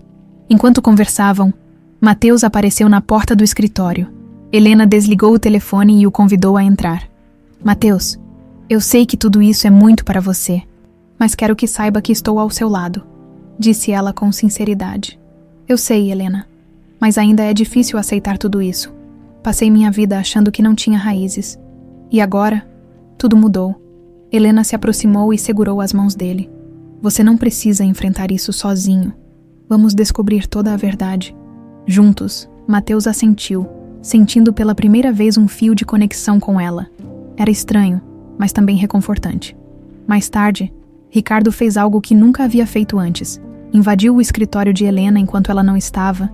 Enquanto conversavam, Mateus apareceu na porta do escritório. Helena desligou o telefone e o convidou a entrar. Mateus, eu sei que tudo isso é muito para você, mas quero que saiba que estou ao seu lado, disse ela com sinceridade. Eu sei, Helena, mas ainda é difícil aceitar tudo isso. Passei minha vida achando que não tinha raízes. E agora, tudo mudou. Helena se aproximou e segurou as mãos dele. Você não precisa enfrentar isso sozinho. Vamos descobrir toda a verdade. Juntos, Mateus assentiu, sentindo pela primeira vez um fio de conexão com ela. Era estranho, mas também reconfortante. Mais tarde, Ricardo fez algo que nunca havia feito antes. Invadiu o escritório de Helena enquanto ela não estava.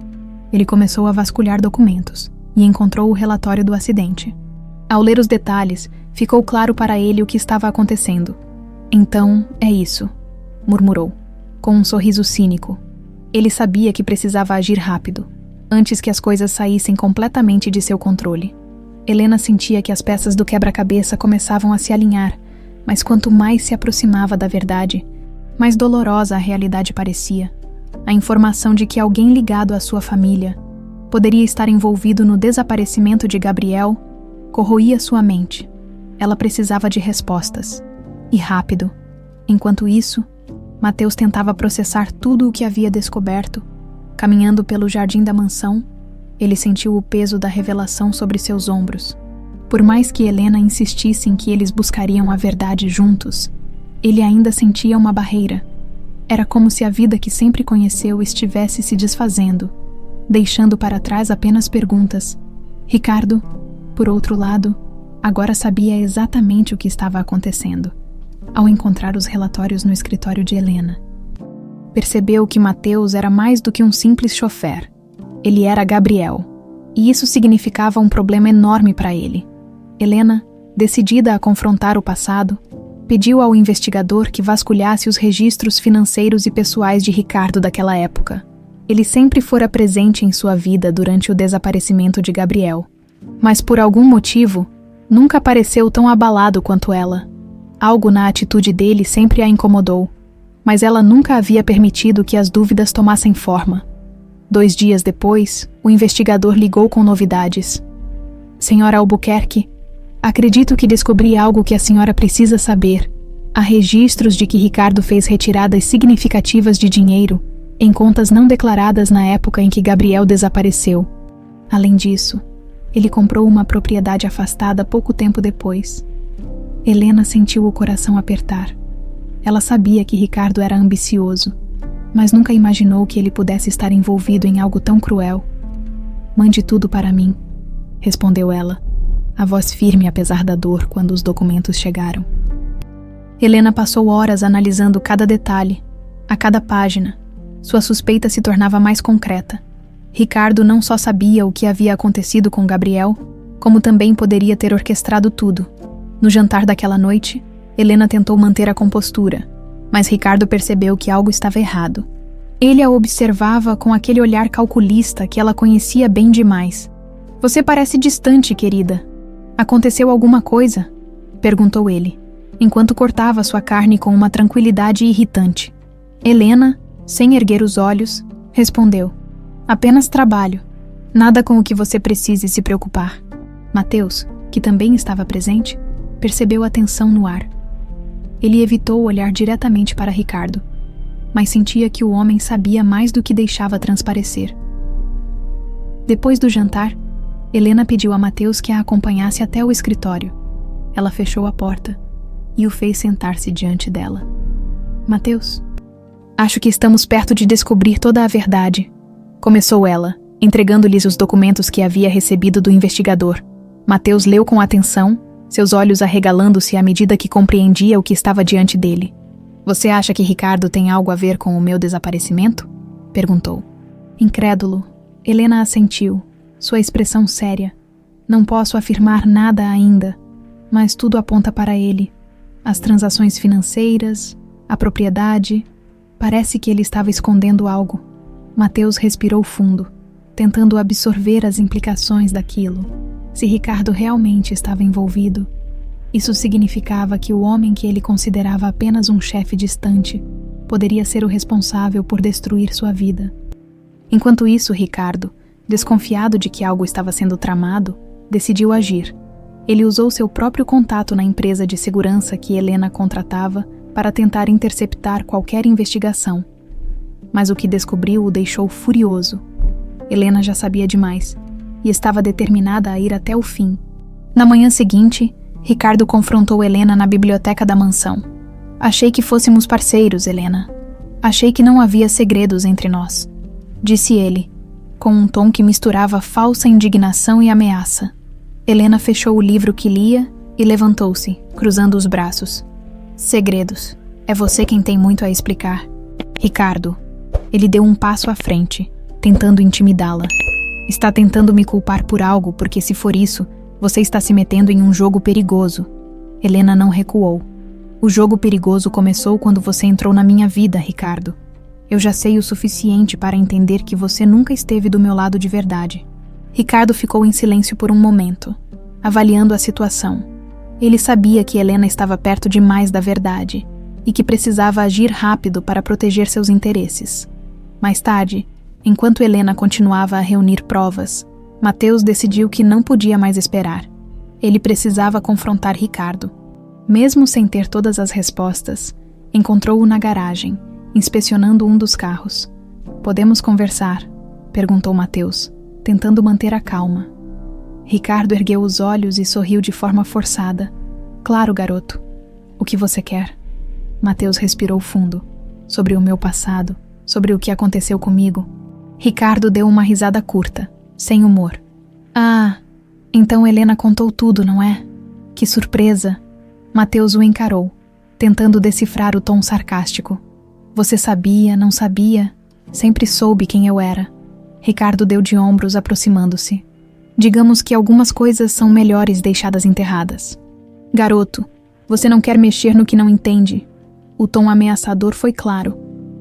Ele começou a vasculhar documentos e encontrou o relatório do acidente. Ao ler os detalhes, ficou claro para ele o que estava acontecendo. Então, é isso, murmurou, com um sorriso cínico. Ele sabia que precisava agir rápido, antes que as coisas saíssem completamente de seu controle. Helena sentia que as peças do quebra-cabeça começavam a se alinhar, mas quanto mais se aproximava da verdade, mais dolorosa a realidade parecia. A informação de que alguém ligado à sua família poderia estar envolvido no desaparecimento de Gabriel corroía sua mente. Ela precisava de respostas. E rápido. Enquanto isso, Mateus tentava processar tudo o que havia descoberto. Caminhando pelo jardim da mansão, ele sentiu o peso da revelação sobre seus ombros. Por mais que Helena insistisse em que eles buscariam a verdade juntos, ele ainda sentia uma barreira. Era como se a vida que sempre conheceu estivesse se desfazendo, deixando para trás apenas perguntas. Ricardo, por outro lado, agora sabia exatamente o que estava acontecendo, ao encontrar os relatórios no escritório de Helena. Percebeu que Mateus era mais do que um simples chofer. Ele era Gabriel, e isso significava um problema enorme para ele. Helena, decidida a confrontar o passado, pediu ao investigador que vasculhasse os registros financeiros e pessoais de Ricardo daquela época. Ele sempre fora presente em sua vida durante o desaparecimento de Gabriel, mas por algum motivo, nunca pareceu tão abalado quanto ela. Algo na atitude dele sempre a incomodou, mas ela nunca havia permitido que as dúvidas tomassem forma. 2 dias depois, o investigador ligou com novidades. Senhora Albuquerque, acredito que descobri algo que a senhora precisa saber. Há registros de que Ricardo fez retiradas significativas de dinheiro em contas não declaradas na época em que Gabriel desapareceu. Além disso, ele comprou uma propriedade afastada pouco tempo depois. Helena sentiu o coração apertar. Ela sabia que Ricardo era ambicioso, mas nunca imaginou que ele pudesse estar envolvido em algo tão cruel. Mande tudo para mim, respondeu ela, a voz firme apesar da dor quando os documentos chegaram. Helena passou horas analisando cada detalhe, a cada página. Sua suspeita se tornava mais concreta. Ricardo não só sabia o que havia acontecido com Gabriel, como também poderia ter orquestrado tudo. No jantar daquela noite, Helena tentou manter a compostura, mas Ricardo percebeu que algo estava errado. Ele a observava com aquele olhar calculista que ela conhecia bem demais. Você parece distante, querida. Aconteceu alguma coisa? Perguntou ele, enquanto cortava sua carne com uma tranquilidade irritante. Helena, sem erguer os olhos, respondeu: apenas trabalho. Nada com o que você precise se preocupar. Mateus, que também estava presente, percebeu a tensão no ar. Ele evitou olhar diretamente para Ricardo, mas sentia que o homem sabia mais do que deixava transparecer. Depois do jantar, Helena pediu a Mateus que a acompanhasse até o escritório. Ela fechou a porta e o fez sentar-se diante dela. Mateus, acho que estamos perto de descobrir toda a verdade, começou ela, entregando-lhes os documentos que havia recebido do investigador. Mateus leu com atenção, seus olhos arregalando-se à medida que compreendia o que estava diante dele. Você acha que Ricardo tem algo a ver com o meu desaparecimento? Perguntou. Incrédulo, Helena assentiu, sua expressão séria. Não posso afirmar nada ainda, mas tudo aponta para ele. As transações financeiras, a propriedade. Parece que ele estava escondendo algo. Mateus respirou fundo, tentando absorver as implicações daquilo. Se Ricardo realmente estava envolvido, isso significava que o homem que ele considerava apenas um chefe distante poderia ser o responsável por destruir sua vida. Enquanto isso, Ricardo, desconfiado de que algo estava sendo tramado, decidiu agir. Ele usou seu próprio contato na empresa de segurança que Helena contratava para tentar interceptar qualquer investigação. Mas o que descobriu o deixou furioso. Helena já sabia demais e estava determinada a ir até o fim. Na manhã seguinte, Ricardo confrontou Helena na biblioteca da mansão. Achei que fôssemos parceiros, Helena. Achei que não havia segredos entre nós, disse ele, com um tom que misturava falsa indignação e ameaça. Helena fechou o livro que lia e levantou-se, cruzando os braços. Segredos. É você quem tem muito a explicar. Ricardo. Ele deu um passo à frente, tentando intimidá-la. Está tentando me culpar por algo, porque se for isso, você está se metendo em um jogo perigoso. Helena não recuou. O jogo perigoso começou quando você entrou na minha vida, Ricardo. Eu já sei o suficiente para entender que você nunca esteve do meu lado de verdade. Ricardo ficou em silêncio por um momento, avaliando a situação. Ele sabia que Helena estava perto demais da verdade e que precisava agir rápido para proteger seus interesses. Mais tarde, enquanto Helena continuava a reunir provas, Mateus decidiu que não podia mais esperar. Ele precisava confrontar Ricardo. Mesmo sem ter todas as respostas, encontrou-o na garagem, inspecionando um dos carros. Podemos conversar? Perguntou Mateus, tentando manter a calma. Ricardo ergueu os olhos e sorriu de forma forçada. Claro, garoto. O que você quer? Mateus respirou fundo. Sobre o meu passado, sobre o que aconteceu comigo. Ricardo deu uma risada curta, sem humor. Ah, então Helena contou tudo, não é? Que surpresa! Mateus o encarou, tentando decifrar o tom sarcástico. Você sabia, não sabia? Sempre soube quem eu era. Ricardo deu de ombros, aproximando-se. Digamos que algumas coisas são melhores deixadas enterradas. Garoto, você não quer mexer no que não entende. O tom ameaçador foi claro,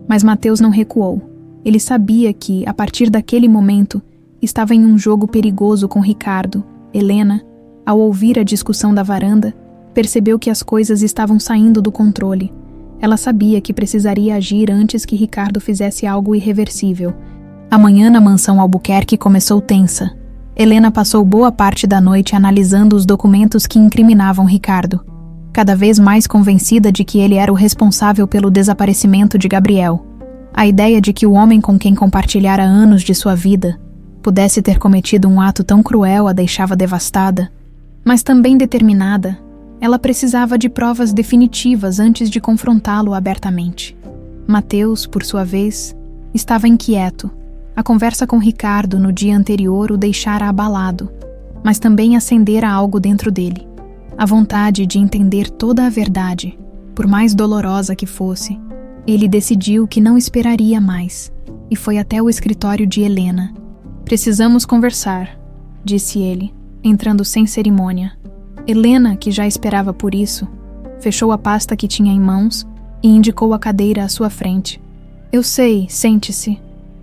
mas Mateus não recuou. Ele sabia que, a partir daquele momento, estava em um jogo perigoso com Ricardo. Helena, ao ouvir a discussão da varanda, percebeu que as coisas estavam saindo do controle. Ela sabia que precisaria agir antes que Ricardo fizesse algo irreversível. A manhã na mansão Albuquerque começou tensa. Helena passou boa parte da noite analisando os documentos que incriminavam Ricardo, cada vez mais convencida de que ele era o responsável pelo desaparecimento de Gabriel. A ideia de que o homem com quem compartilhara anos de sua vida pudesse ter cometido um ato tão cruel a deixava devastada, mas também determinada. Ela precisava de provas definitivas antes de confrontá-lo abertamente. Mateus, por sua vez, estava inquieto. A conversa com Ricardo no dia anterior o deixara abalado, mas também acendera algo dentro dele. A vontade de entender toda a verdade, por mais dolorosa que fosse. Ele decidiu que não esperaria mais e foi até o escritório de Helena. Precisamos conversar, disse ele, entrando sem cerimônia. Helena, que já esperava por isso, fechou a pasta que tinha em mãos e indicou a cadeira à sua frente. Eu sei, sente-se.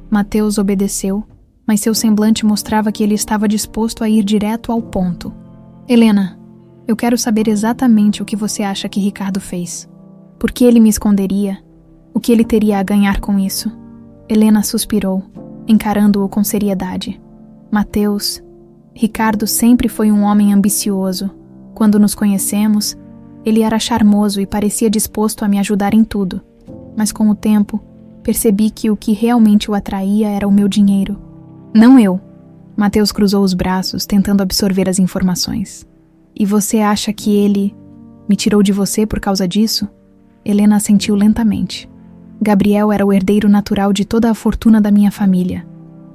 Mateus obedeceu, mas seu semblante mostrava que ele estava disposto a ir direto ao ponto. Helena, eu quero saber exatamente o que você acha que Ricardo fez. Por que ele me esconderia? O que ele teria a ganhar com isso? Helena suspirou, encarando-o com seriedade. Mateus, Ricardo sempre foi um homem ambicioso. Quando nos conhecemos, Ele era charmoso e parecia disposto a me ajudar em tudo. Mas com o tempo, percebi que o que realmente o atraía era o meu dinheiro. Não eu. Mateus cruzou os braços, tentando absorver as informações. E você acha que ele me tirou de você por causa disso? Helena assentiu lentamente. Gabriel era o herdeiro natural de toda a fortuna da minha família.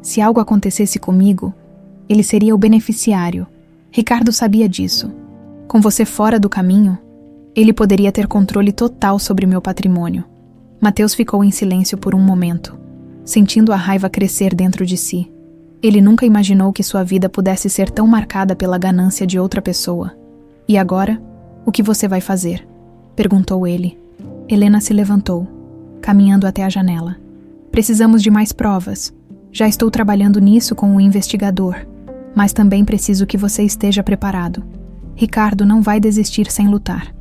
Se algo acontecesse comigo, ele seria o beneficiário. Ricardo sabia disso. Com você fora do caminho, ele poderia ter controle total sobre meu patrimônio. Mateus ficou em silêncio por um momento, sentindo a raiva crescer dentro de si. Ele nunca imaginou que sua vida pudesse ser tão marcada pela ganância de outra pessoa. E agora, o que você vai fazer? Perguntou ele. Helena se levantou, caminhando até a janela. Precisamos de mais provas. Já estou trabalhando nisso com o investigador, mas também preciso que você esteja preparado. Ricardo não vai desistir sem lutar.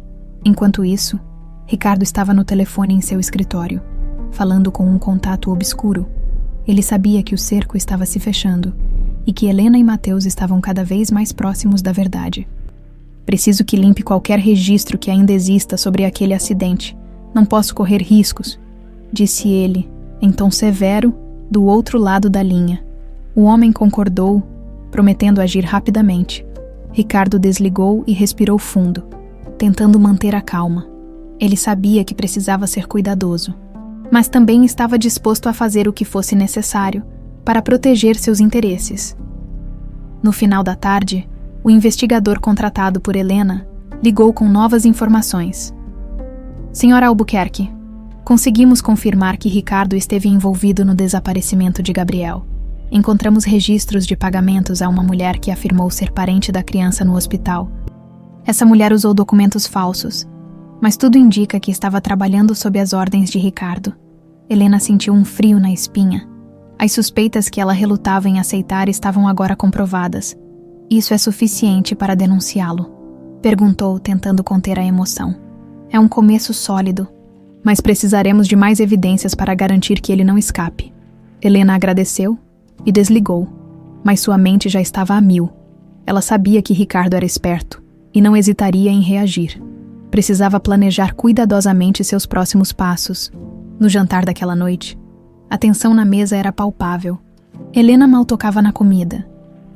Enquanto isso, Ricardo estava no telefone em seu escritório, falando com um contato obscuro. Ele sabia que o cerco estava se fechando e que Helena e Mateus estavam cada vez mais próximos da verdade. Preciso que limpe qualquer registro que ainda exista sobre aquele acidente. Não posso correr riscos, disse ele, em tom severo, do outro lado da linha. O homem concordou, prometendo agir rapidamente. Ricardo desligou e respirou fundo, tentando manter a calma. Ele sabia que precisava ser cuidadoso, mas também estava disposto a fazer o que fosse necessário para proteger seus interesses. No final da tarde, o investigador contratado por Helena ligou com novas informações. Senhora Albuquerque, conseguimos confirmar que Ricardo esteve envolvido no desaparecimento de Gabriel. Encontramos registros de pagamentos a uma mulher que afirmou ser parente da criança no hospital. Essa mulher usou documentos falsos, mas tudo indica que estava trabalhando sob as ordens de Ricardo. Helena sentiu um frio na espinha. As suspeitas que ela relutava em aceitar estavam agora comprovadas. Isso é suficiente para denunciá-lo? Perguntou, tentando conter a emoção. É um começo sólido, mas precisaremos de mais evidências para garantir que ele não escape. Helena agradeceu e desligou, mas sua mente já estava a mil. Ela sabia que Ricardo era esperto e não hesitaria em reagir. Precisava planejar cuidadosamente seus próximos passos. No jantar daquela noite, a tensão na mesa era palpável. Helena mal tocava na comida,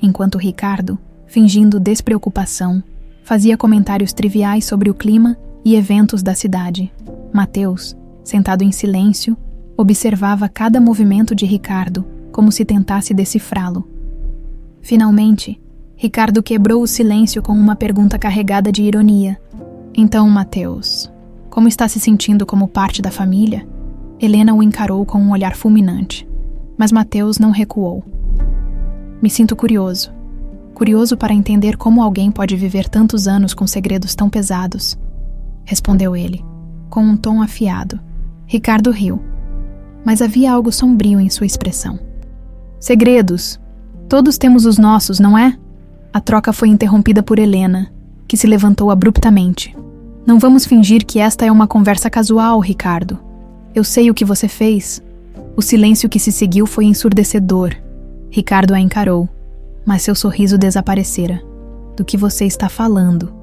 enquanto Ricardo, fingindo despreocupação, fazia comentários triviais sobre o clima e eventos da cidade. Mateus, sentado em silêncio, observava cada movimento de Ricardo, como se tentasse decifrá-lo. Finalmente, Ricardo quebrou o silêncio com uma pergunta carregada de ironia. Então, Mateus, como está se sentindo como parte da família? Helena o encarou com um olhar fulminante, mas Mateus não recuou. Me sinto curioso. Curioso para entender como alguém pode viver tantos anos com segredos tão pesados, respondeu ele, com um tom afiado. Ricardo riu, mas havia algo sombrio em sua expressão. Segredos. Todos temos os nossos, não é? A troca foi interrompida por Helena, que se levantou abruptamente. Não vamos fingir que esta é uma conversa casual, Ricardo. Eu sei o que você fez. O silêncio que se seguiu foi ensurdecedor. Ricardo a encarou, mas seu sorriso desaparecera. Do que você está falando?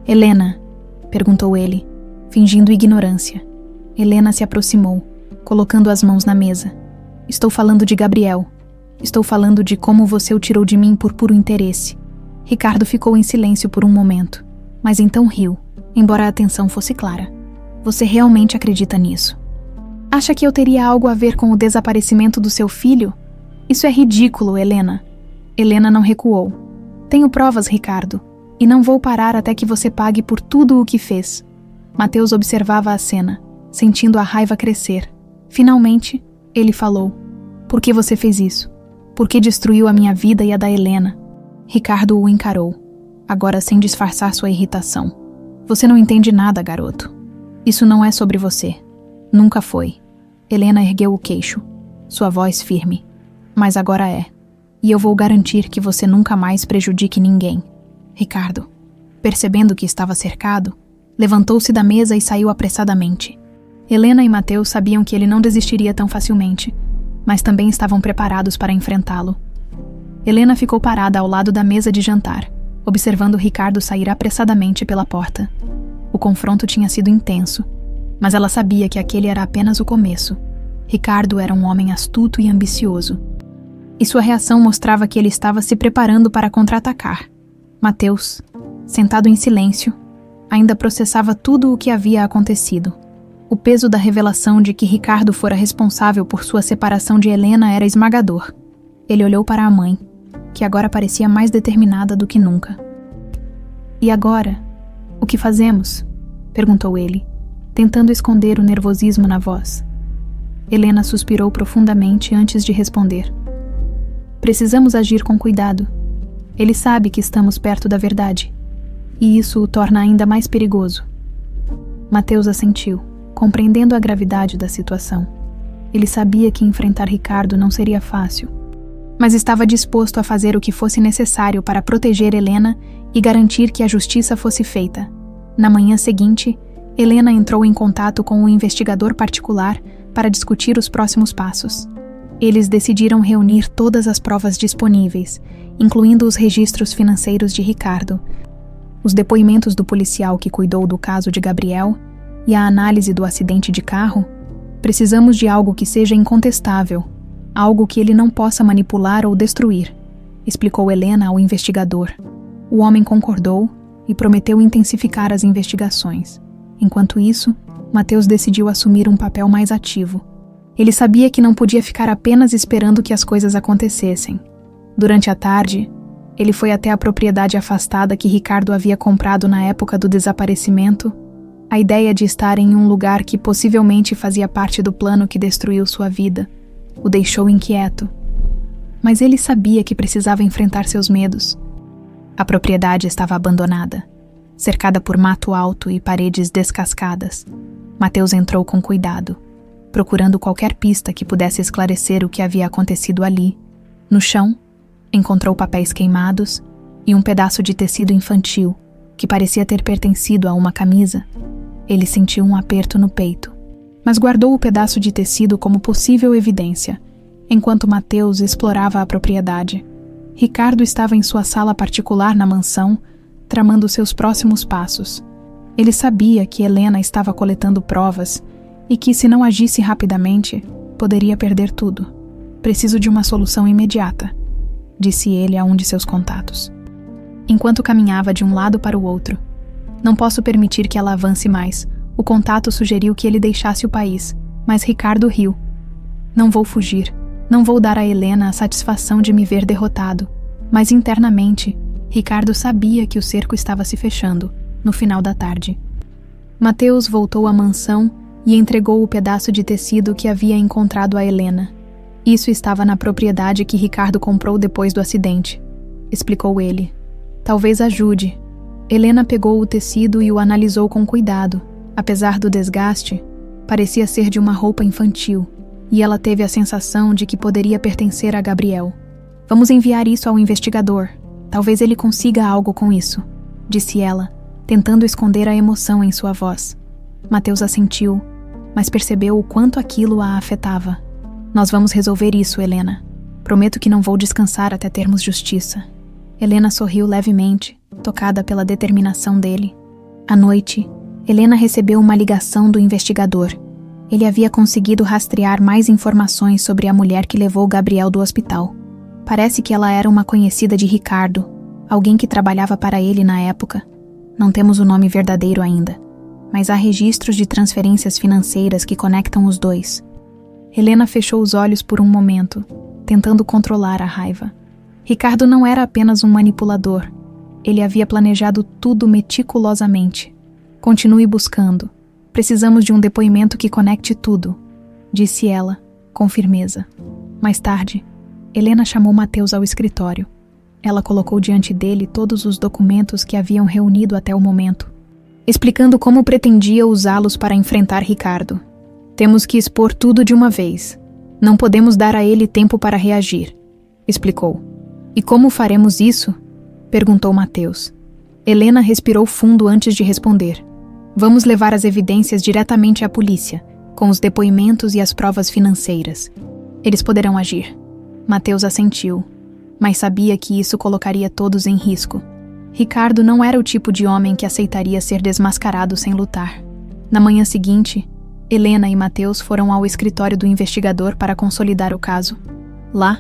Helena, perguntou ele, fingindo ignorância. Helena se aproximou, colocando as mãos na mesa. Estou falando de Gabriel. Estou falando de como você o tirou de mim por puro interesse. Ricardo ficou em silêncio por um momento, mas então riu, embora a atenção fosse clara. Você realmente acredita nisso? Acha que eu teria algo a ver com o desaparecimento do seu filho? Isso é ridículo, Helena. Helena não recuou. Tenho provas, Ricardo, e não vou parar até que você pague por tudo o que fez. Mateus observava a cena, sentindo a raiva crescer. Finalmente, ele falou. Por que você fez isso? Por que destruiu a minha vida e a da Helena? Ricardo o encarou, agora sem disfarçar sua irritação. Você não entende nada, garoto. Isso não é sobre você. Nunca foi. Helena ergueu o queixo, sua voz firme. Mas agora é. E eu vou garantir que você nunca mais prejudique ninguém. Ricardo, percebendo que estava cercado, levantou-se da mesa e saiu apressadamente. Helena e Mateus sabiam que ele não desistiria tão facilmente, mas também estavam preparados para enfrentá-lo. Helena ficou parada ao lado da mesa de jantar, observando Ricardo sair apressadamente pela porta. O confronto tinha sido intenso, mas ela sabia que aquele era apenas o começo. Ricardo era um homem astuto e ambicioso, e sua reação mostrava que ele estava se preparando para contra-atacar. Mateus, sentado em silêncio, ainda processava tudo o que havia acontecido. O peso da revelação de que Ricardo fora responsável por sua separação de Helena era esmagador. Ele olhou para a mãe, que agora parecia mais determinada do que nunca. "E agora? O que fazemos?" perguntou ele, tentando esconder o nervosismo na voz. Helena suspirou profundamente antes de responder. "Precisamos agir com cuidado. Ele sabe que estamos perto da verdade, e isso o torna ainda mais perigoso." Mateus assentiu, compreendendo a gravidade da situação. Ele sabia que enfrentar Ricardo não seria fácil, mas estava disposto a fazer o que fosse necessário para proteger Helena e garantir que a justiça fosse feita. Na manhã seguinte, Helena entrou em contato com um investigador particular para discutir os próximos passos. Eles decidiram reunir todas as provas disponíveis, incluindo os registros financeiros de Ricardo, os depoimentos do policial que cuidou do caso de Gabriel e a análise do acidente de carro. "Precisamos de algo que seja incontestável, algo que ele não possa manipular ou destruir", explicou Helena ao investigador. O homem concordou e prometeu intensificar as investigações. Enquanto isso, Mateus decidiu assumir um papel mais ativo. Ele sabia que não podia ficar apenas esperando que as coisas acontecessem. Durante a tarde, ele foi até a propriedade afastada que Ricardo havia comprado na época do desaparecimento. A ideia de estar em um lugar que possivelmente fazia parte do plano que destruiu sua vida o deixou inquieto. Mas ele sabia que precisava enfrentar seus medos. A propriedade estava abandonada, cercada por mato alto e paredes descascadas. Mateus entrou com cuidado, procurando qualquer pista que pudesse esclarecer o que havia acontecido ali. No chão, encontrou papéis queimados e um pedaço de tecido infantil, que parecia ter pertencido a uma camisa. Ele sentiu um aperto no peito, mas guardou o pedaço de tecido como possível evidência, enquanto Mateus explorava a propriedade. Ricardo estava em sua sala particular na mansão, tramando seus próximos passos. Ele sabia que Helena estava coletando provas e que, se não agisse rapidamente, poderia perder tudo. "Preciso de uma solução imediata", disse ele a um de seus contatos. Enquanto caminhava de um lado para o outro, "Não posso permitir que ela avance mais." O contato sugeriu que ele deixasse o país, mas Ricardo riu. "Não vou fugir. Não vou dar a Helena a satisfação de me ver derrotado." Mas internamente, Ricardo sabia que o cerco estava se fechando, no final da tarde. Mateus voltou à mansão e entregou o pedaço de tecido que havia encontrado a Helena. "Isso estava na propriedade que Ricardo comprou depois do acidente", explicou ele. "Talvez ajude." Helena pegou o tecido e o analisou com cuidado. Apesar do desgaste, parecia ser de uma roupa infantil, e ela teve a sensação de que poderia pertencer a Gabriel. "Vamos enviar isso ao investigador. Talvez ele consiga algo com isso", disse ela, tentando esconder a emoção em sua voz. Mateus assentiu, mas percebeu o quanto aquilo a afetava. "Nós vamos resolver isso, Helena. Prometo que não vou descansar até termos justiça." Helena sorriu levemente, tocada pela determinação dele. À noite, Helena recebeu uma ligação do investigador. Ele havia conseguido rastrear mais informações sobre a mulher que levou Gabriel do hospital. Parece que ela era uma conhecida de Ricardo, alguém que trabalhava para ele na época. Não temos o nome verdadeiro ainda, mas há registros de transferências financeiras que conectam os dois. Helena fechou os olhos por um momento, tentando controlar a raiva. Ricardo não era apenas um manipulador. Ele havia planejado tudo meticulosamente. "Continue buscando. Precisamos de um depoimento que conecte tudo", disse ela, com firmeza. Mais tarde, Helena chamou Mateus ao escritório. Ela colocou diante dele todos os documentos que haviam reunido até o momento, explicando como pretendia usá-los para enfrentar Ricardo. "Temos que expor tudo de uma vez. Não podemos dar a ele tempo para reagir", explicou. "E como faremos isso?", perguntou Mateus. Helena respirou fundo antes de responder. "Vamos levar as evidências diretamente à polícia, com os depoimentos e as provas financeiras. Eles poderão agir." Mateus assentiu, mas sabia que isso colocaria todos em risco. Ricardo não era o tipo de homem que aceitaria ser desmascarado sem lutar. Na manhã seguinte, Helena e Mateus foram ao escritório do investigador para consolidar o caso. Lá,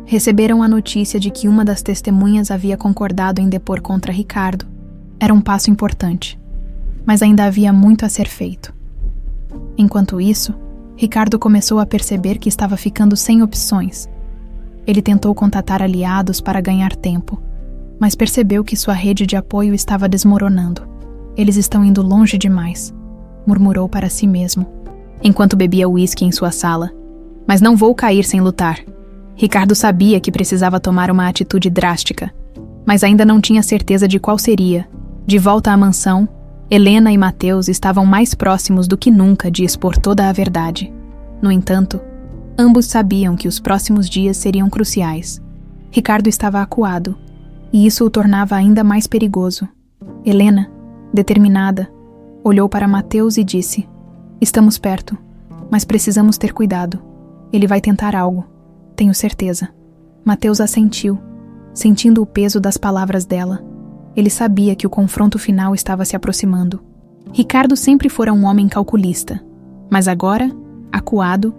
receberam a notícia de que uma das testemunhas havia concordado em depor contra Ricardo. Era um passo importante, mas ainda havia muito a ser feito. Enquanto isso, Ricardo começou a perceber que estava ficando sem opções. Ele tentou contatar aliados para ganhar tempo, mas percebeu que sua rede de apoio estava desmoronando. Eles estão indo longe demais, murmurou para si mesmo, enquanto bebia uísque em sua sala. Mas não vou cair sem lutar. Ricardo sabia que precisava tomar uma atitude drástica, mas ainda não tinha certeza de qual seria. De volta à mansão, Helena e Mateus estavam mais próximos do que nunca de expor toda a verdade. No entanto, ambos sabiam que os próximos dias seriam cruciais. Ricardo estava acuado, e isso o tornava ainda mais perigoso. Helena, determinada, olhou para Mateus e disse: "Estamos perto, mas precisamos ter cuidado. Ele vai tentar algo, tenho certeza." Mateus assentiu, sentindo o peso das palavras dela. Ele sabia que o confronto final estava se aproximando. Ricardo sempre fora um homem calculista, mas agora, acuado,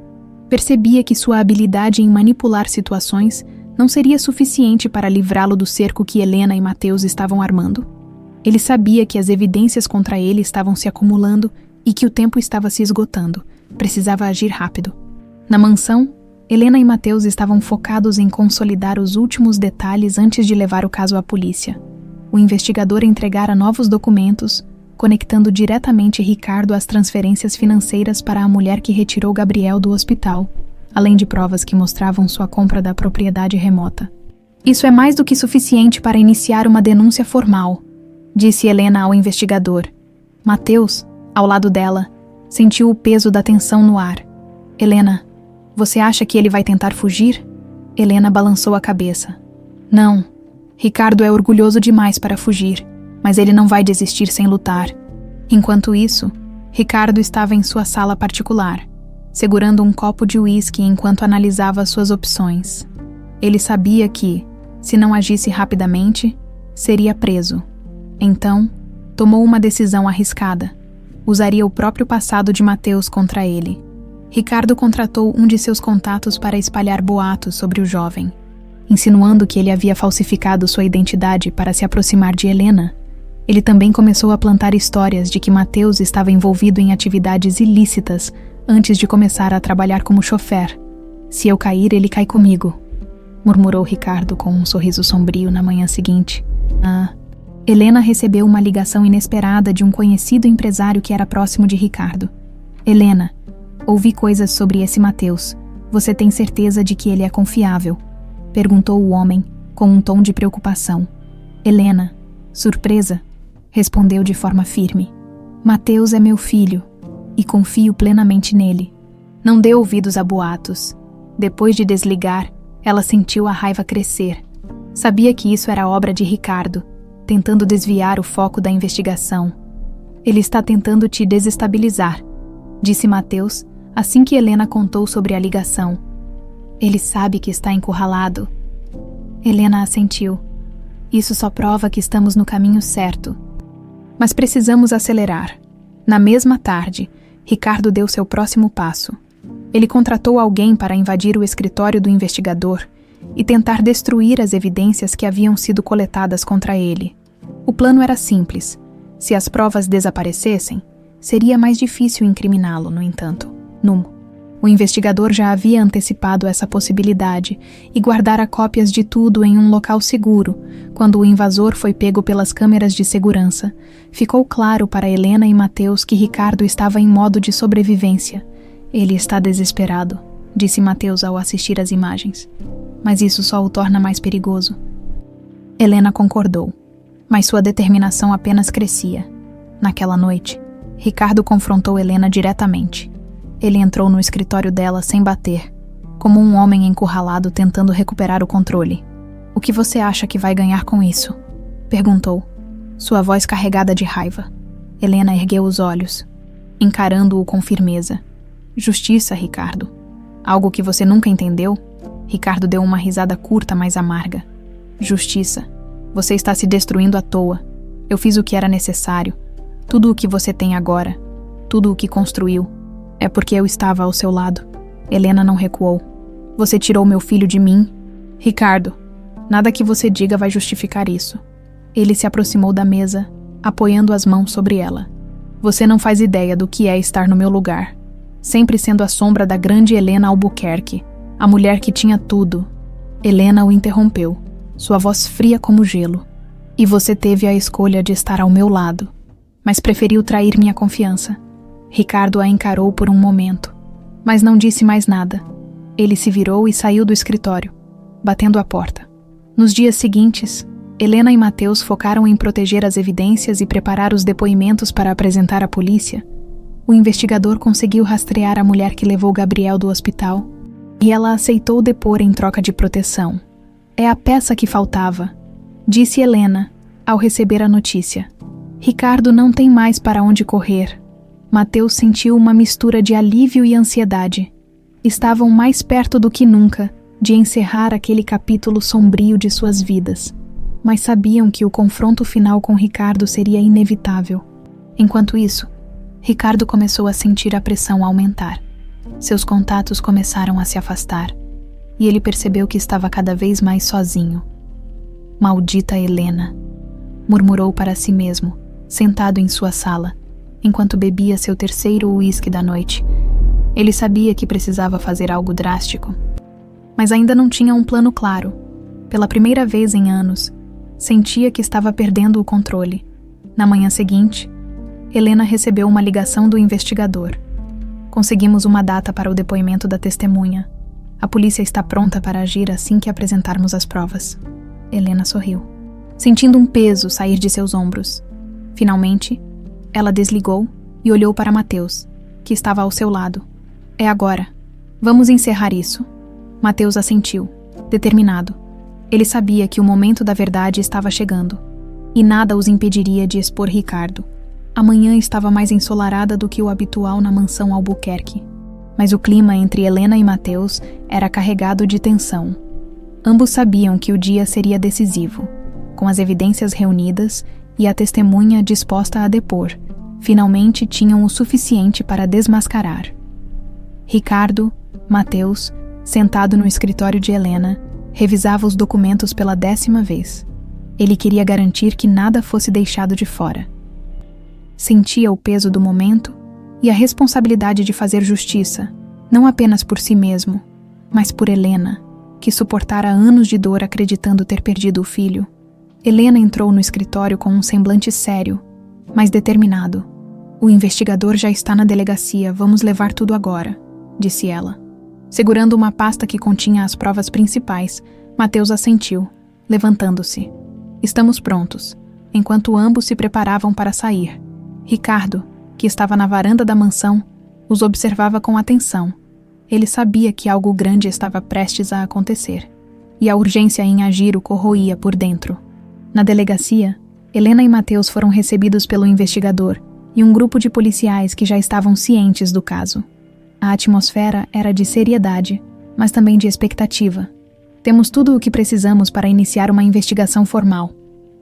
percebia que sua habilidade em manipular situações não seria suficiente para livrá-lo do cerco que Helena e Mateus estavam armando. Ele sabia que as evidências contra ele estavam se acumulando e que o tempo estava se esgotando. Precisava agir rápido. Na mansão, Helena e Mateus estavam focados em consolidar os últimos detalhes antes de levar o caso à polícia. O investigador entregara novos documentos, conectando diretamente Ricardo às transferências financeiras para a mulher que retirou Gabriel do hospital, além de provas que mostravam sua compra da propriedade remota. "Isso é mais do que suficiente para iniciar uma denúncia formal", disse Helena ao investigador. Mateus, ao lado dela, sentiu o peso da tensão no ar. "Helena, você acha que ele vai tentar fugir?" Helena balançou a cabeça. "Não. Ricardo é orgulhoso demais para fugir, mas ele não vai desistir sem lutar." Enquanto isso, Ricardo estava em sua sala particular, segurando um copo de uísque enquanto analisava suas opções. Ele sabia que, se não agisse rapidamente, seria preso. Então, tomou uma decisão arriscada. Usaria o próprio passado de Mateus contra ele. Ricardo contratou um de seus contatos para espalhar boatos sobre o jovem, insinuando que ele havia falsificado sua identidade para se aproximar de Helena. Ele também começou a plantar histórias de que Mateus estava envolvido em atividades ilícitas antes de começar a trabalhar como chofer. "Se eu cair, ele cai comigo", murmurou Ricardo com um sorriso sombrio na manhã seguinte. Helena recebeu uma ligação inesperada de um conhecido empresário que era próximo de Ricardo. "Helena, ouvi coisas sobre esse Mateus. Você tem certeza de que ele é confiável?" perguntou o homem, com um tom de preocupação. Helena, surpresa, respondeu de forma firme. "Mateus é meu filho, e confio plenamente nele." Não dê ouvidos a boatos. Depois de desligar, ela sentiu a raiva crescer. Sabia que isso era obra de Ricardo, tentando desviar o foco da investigação. "Ele está tentando te desestabilizar", disse Mateus, assim que Helena contou sobre a ligação. "Ele sabe que está encurralado." Helena assentiu. "Isso só prova que estamos no caminho certo. Mas precisamos acelerar." Na mesma tarde, Ricardo deu seu próximo passo. Ele contratou alguém para invadir o escritório do investigador e tentar destruir as evidências que haviam sido coletadas contra ele. O plano era simples. Se as provas desaparecessem, seria mais difícil incriminá-lo, no entanto. O investigador já havia antecipado essa possibilidade e guardara cópias de tudo em um local seguro. Quando o invasor foi pego pelas câmeras de segurança, ficou claro para Helena e Mateus que Ricardo estava em modo de sobrevivência. "Ele está desesperado", disse Mateus ao assistir às imagens. "Mas isso só o torna mais perigoso." Helena concordou, mas sua determinação apenas crescia. Naquela noite, Ricardo confrontou Helena diretamente. Ele entrou no escritório dela sem bater, como um homem encurralado tentando recuperar o controle. "O que você acha que vai ganhar com isso?" perguntou, sua voz carregada de raiva. Helena ergueu os olhos, encarando-o com firmeza. "Justiça, Ricardo. Algo que você nunca entendeu?" Ricardo deu uma risada curta, mas amarga. "Justiça. Você está se destruindo à toa. Eu fiz o que era necessário. Tudo o que você tem agora, tudo o que construiu, é porque eu estava ao seu lado. Helena não recuou. Você tirou meu filho de mim. Ricardo, nada que você diga vai justificar isso. Ele se aproximou da mesa, apoiando as mãos sobre ela. Você não faz ideia do que é estar no meu lugar. Sempre sendo a sombra da grande Helena Albuquerque, a mulher que tinha tudo. Helena o interrompeu, sua voz fria como gelo. E você teve a escolha de estar ao meu lado, mas preferiu trair minha confiança. Ricardo a encarou por um momento, mas não disse mais nada. Ele se virou e saiu do escritório, batendo a porta. Nos dias seguintes, Helena e Mateus focaram em proteger as evidências e preparar os depoimentos para apresentar à polícia. O investigador conseguiu rastrear a mulher que levou Gabriel do hospital, e ela aceitou depor em troca de proteção. É a peça que faltava, disse Helena, ao receber a notícia. Ricardo não tem mais para onde correr. Mateus sentiu uma mistura de alívio e ansiedade. Estavam mais perto do que nunca de encerrar aquele capítulo sombrio de suas vidas, mas sabiam que o confronto final com Ricardo seria inevitável. Enquanto isso, Ricardo começou a sentir a pressão aumentar. Seus contatos começaram a se afastar, e ele percebeu que estava cada vez mais sozinho. Maldita Helena, murmurou para si mesmo, sentado em sua sala, enquanto bebia seu terceiro uísque da noite. Ele sabia que precisava fazer algo drástico, mas ainda não tinha um plano claro. Pela primeira vez em anos, sentia que estava perdendo o controle. Na manhã seguinte, Helena recebeu uma ligação do investigador. Conseguimos uma data para o depoimento da testemunha. A polícia está pronta para agir assim que apresentarmos as provas. Helena sorriu, sentindo um peso sair de seus ombros. Finalmente, ela desligou e olhou para Mateus, que estava ao seu lado. É agora. Vamos encerrar isso. Mateus assentiu, determinado. Ele sabia que o momento da verdade estava chegando, e nada os impediria de expor Ricardo. A manhã estava mais ensolarada do que o habitual na mansão Albuquerque, mas o clima entre Helena e Mateus era carregado de tensão. Ambos sabiam que o dia seria decisivo. Com as evidências reunidas e a testemunha disposta a depor, finalmente tinham o suficiente para desmascarar. Ricardo, Mateus, sentado no escritório de Helena, revisava os documentos pela 10ª vez. Ele queria garantir que nada fosse deixado de fora. Sentia o peso do momento e a responsabilidade de fazer justiça, não apenas por si mesmo, mas por Helena, que suportara anos de dor acreditando ter perdido o filho. Helena entrou no escritório com um semblante sério, mas determinado. O investigador já está na delegacia, vamos levar tudo agora, disse ela. Segurando uma pasta que continha as provas principais, Mateus assentiu, levantando-se. Estamos prontos, enquanto ambos se preparavam para sair. Ricardo, que estava na varanda da mansão, os observava com atenção. Ele sabia que algo grande estava prestes a acontecer, e a urgência em agir o corroía por dentro. Na delegacia, Helena e Mateus foram recebidos pelo investigador e um grupo de policiais que já estavam cientes do caso. A atmosfera era de seriedade, mas também de expectativa. Temos tudo o que precisamos para iniciar uma investigação formal,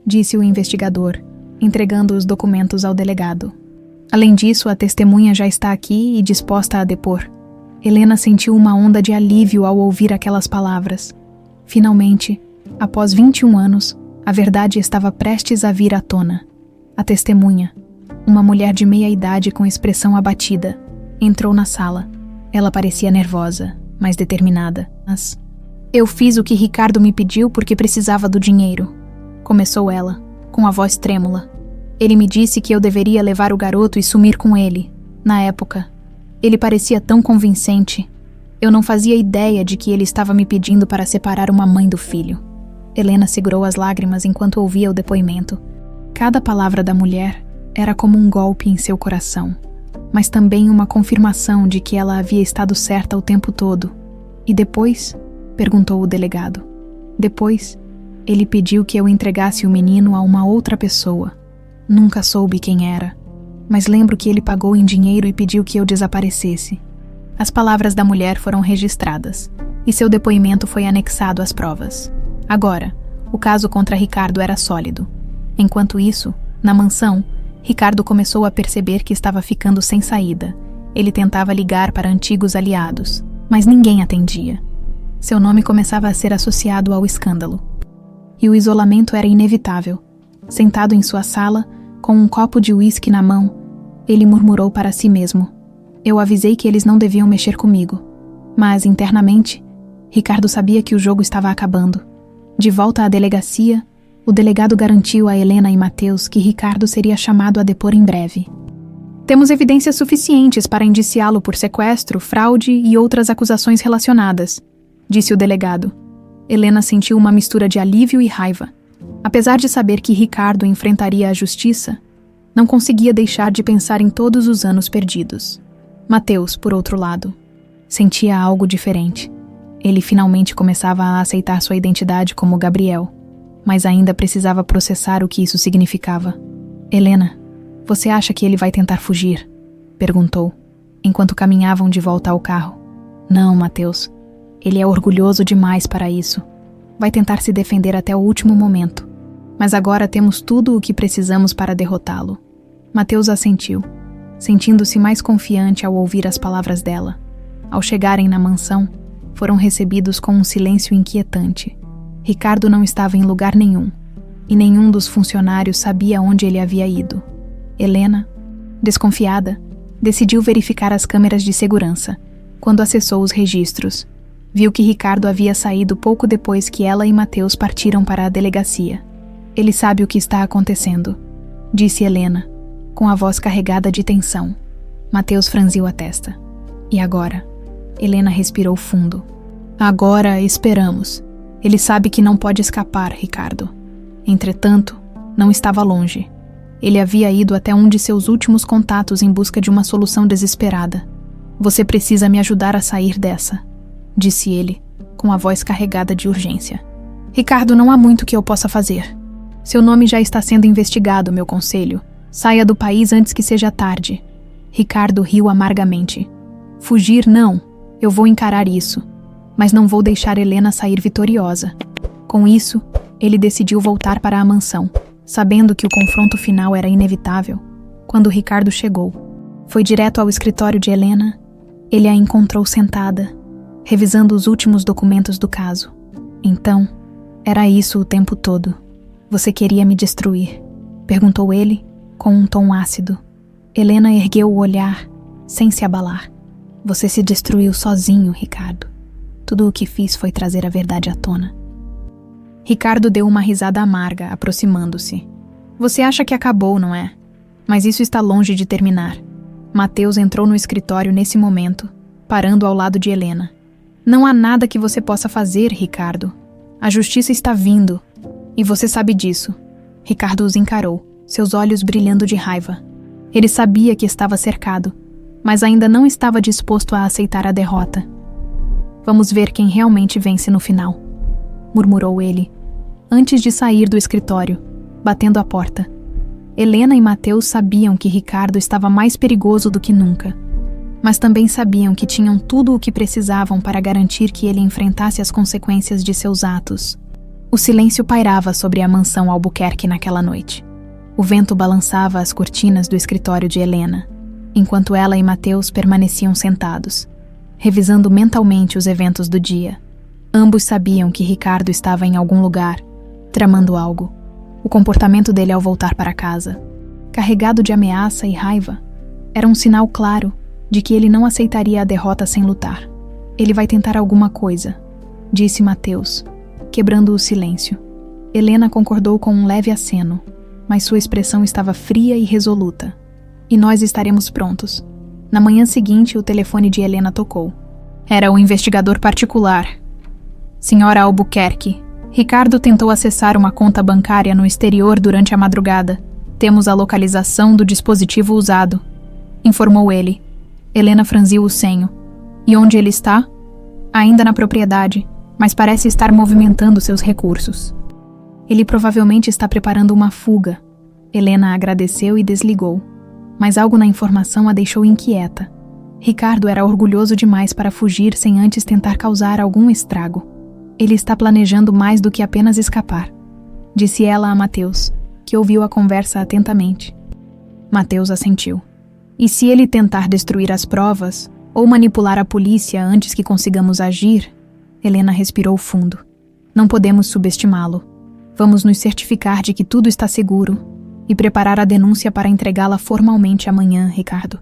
disse o investigador, entregando os documentos ao delegado. Além disso, a testemunha já está aqui e disposta a depor. Helena sentiu uma onda de alívio ao ouvir aquelas palavras. Finalmente, após 21 anos, a verdade estava prestes a vir à tona. A testemunha, uma mulher de meia idade com expressão abatida, entrou na sala. Ela parecia nervosa, mas determinada. Mas eu fiz o que Ricardo me pediu porque precisava do dinheiro, começou ela, com a voz trêmula. Ele me disse que eu deveria levar o garoto e sumir com ele. Na época, ele parecia tão convincente. Eu não fazia ideia de que ele estava me pedindo para separar uma mãe do filho. Helena segurou as lágrimas enquanto ouvia o depoimento. Cada palavra da mulher era como um golpe em seu coração, mas também uma confirmação de que ela havia estado certa o tempo todo. E depois? Perguntou o delegado. Depois, ele pediu que eu entregasse o menino a uma outra pessoa. Nunca soube quem era, mas lembro que ele pagou em dinheiro e pediu que eu desaparecesse. As palavras da mulher foram registradas, e seu depoimento foi anexado às provas. Agora, O caso contra Ricardo era sólido. Enquanto isso, na mansão, Ricardo começou a perceber que estava ficando sem saída. Ele tentava ligar para antigos aliados, mas ninguém atendia. Seu nome começava a ser associado ao escândalo. E o isolamento era inevitável. Sentado em sua sala, com um copo de uísque na mão, ele murmurou para si mesmo: "Eu avisei que eles não deviam mexer comigo." Mas, internamente, Ricardo sabia que o jogo estava acabando. De volta à delegacia, o delegado garantiu a Helena e Mateus que Ricardo seria chamado a depor em breve. "Temos evidências suficientes para indiciá-lo por sequestro, fraude e outras acusações relacionadas", disse o delegado. Helena sentiu uma mistura de alívio e raiva. Apesar de saber que Ricardo enfrentaria a justiça, não conseguia deixar de pensar em todos os anos perdidos. Mateus, por outro lado, sentia algo diferente. Ele finalmente começava a aceitar sua identidade como Gabriel, mas ainda precisava processar o que isso significava. "Helena, você acha que ele vai tentar fugir?" perguntou, enquanto caminhavam de volta ao carro. "Não, Mateus. Ele é orgulhoso demais para isso. Vai tentar se defender até o último momento. Mas agora temos tudo o que precisamos para derrotá-lo." Mateus assentiu, sentindo-se mais confiante ao ouvir as palavras dela. Ao chegarem na mansão, foram recebidos com um silêncio inquietante. Ricardo não estava em lugar nenhum, e nenhum dos funcionários sabia onde ele havia ido. Helena, desconfiada, decidiu verificar as câmeras de segurança. Quando acessou os registros, viu que Ricardo havia saído pouco depois que ela e Mateus partiram para a delegacia. "Ele sabe o que está acontecendo", disse Helena, com a voz carregada de tensão. Mateus franziu a testa. "E agora?" Helena respirou fundo. "Agora esperamos. Ele sabe que não pode escapar, Ricardo." Entretanto, não estava longe. Ele havia ido até um de seus últimos contatos em busca de uma solução desesperada. "Você precisa me ajudar a sair dessa", disse ele, com a voz carregada de urgência. "Ricardo, não há muito que eu possa fazer. Seu nome já está sendo investigado, meu conselho. Saia do país antes que seja tarde." Ricardo riu amargamente. "Fugir, não. Eu vou encarar isso. Mas não vou deixar Helena sair vitoriosa." Com isso, ele decidiu voltar para a mansão, sabendo que o confronto final era inevitável. Quando Ricardo chegou, foi direto ao escritório de Helena. Ele a encontrou sentada, revisando os últimos documentos do caso. "Então, era isso o tempo todo. Você queria me destruir?" perguntou ele, com um tom ácido. Helena ergueu o olhar, sem se abalar. "Você se destruiu sozinho, Ricardo. Tudo o que fiz foi trazer a verdade à tona." Ricardo deu uma risada amarga, aproximando-se. "Você acha que acabou, não é? Mas isso está longe de terminar." Mateus entrou no escritório nesse momento, parando ao lado de Helena. "Não há nada que você possa fazer, Ricardo. A justiça está vindo. E você sabe disso." Ricardo os encarou, seus olhos brilhando de raiva. Ele sabia que estava cercado, mas ainda não estava disposto a aceitar a derrota. "Vamos ver quem realmente vence no final", murmurou ele, antes de sair do escritório, batendo a porta. Helena e Mateus sabiam que Ricardo estava mais perigoso do que nunca, mas também sabiam que tinham tudo o que precisavam para garantir que ele enfrentasse as consequências de seus atos. O silêncio pairava sobre a mansão Albuquerque naquela noite. O vento balançava as cortinas do escritório de Helena, enquanto ela e Mateus permaneciam sentados, revisando mentalmente os eventos do dia. Ambos sabiam que Ricardo estava em algum lugar, tramando algo. O comportamento dele ao voltar para casa, carregado de ameaça e raiva, era um sinal claro de que ele não aceitaria a derrota sem lutar. "Ele vai tentar alguma coisa", disse Mateus, quebrando o silêncio. Helena concordou com um leve aceno, mas sua expressão estava fria e resoluta. "E nós estaremos prontos." Na manhã seguinte, o telefone de Helena tocou. Era o investigador particular. "Senhora Albuquerque, Ricardo tentou acessar uma conta bancária no exterior durante a madrugada. Temos a localização do dispositivo usado", informou ele. Helena franziu o senho. "E onde ele está?" "Ainda na propriedade, mas parece estar movimentando seus recursos." "Ele provavelmente está preparando uma fuga." Helena agradeceu e desligou, mas algo na informação a deixou inquieta. Ricardo era orgulhoso demais para fugir sem antes tentar causar algum estrago. Ele está planejando mais do que apenas escapar. disse ela a Mateus, que ouviu a conversa atentamente. Mateus assentiu. E se ele tentar destruir as provas, ou manipular a polícia antes que consigamos agir? Helena respirou fundo. Não podemos subestimá-lo. Vamos nos certificar de que tudo está seguro e preparar a denúncia para entregá-la formalmente amanhã, Ricardo.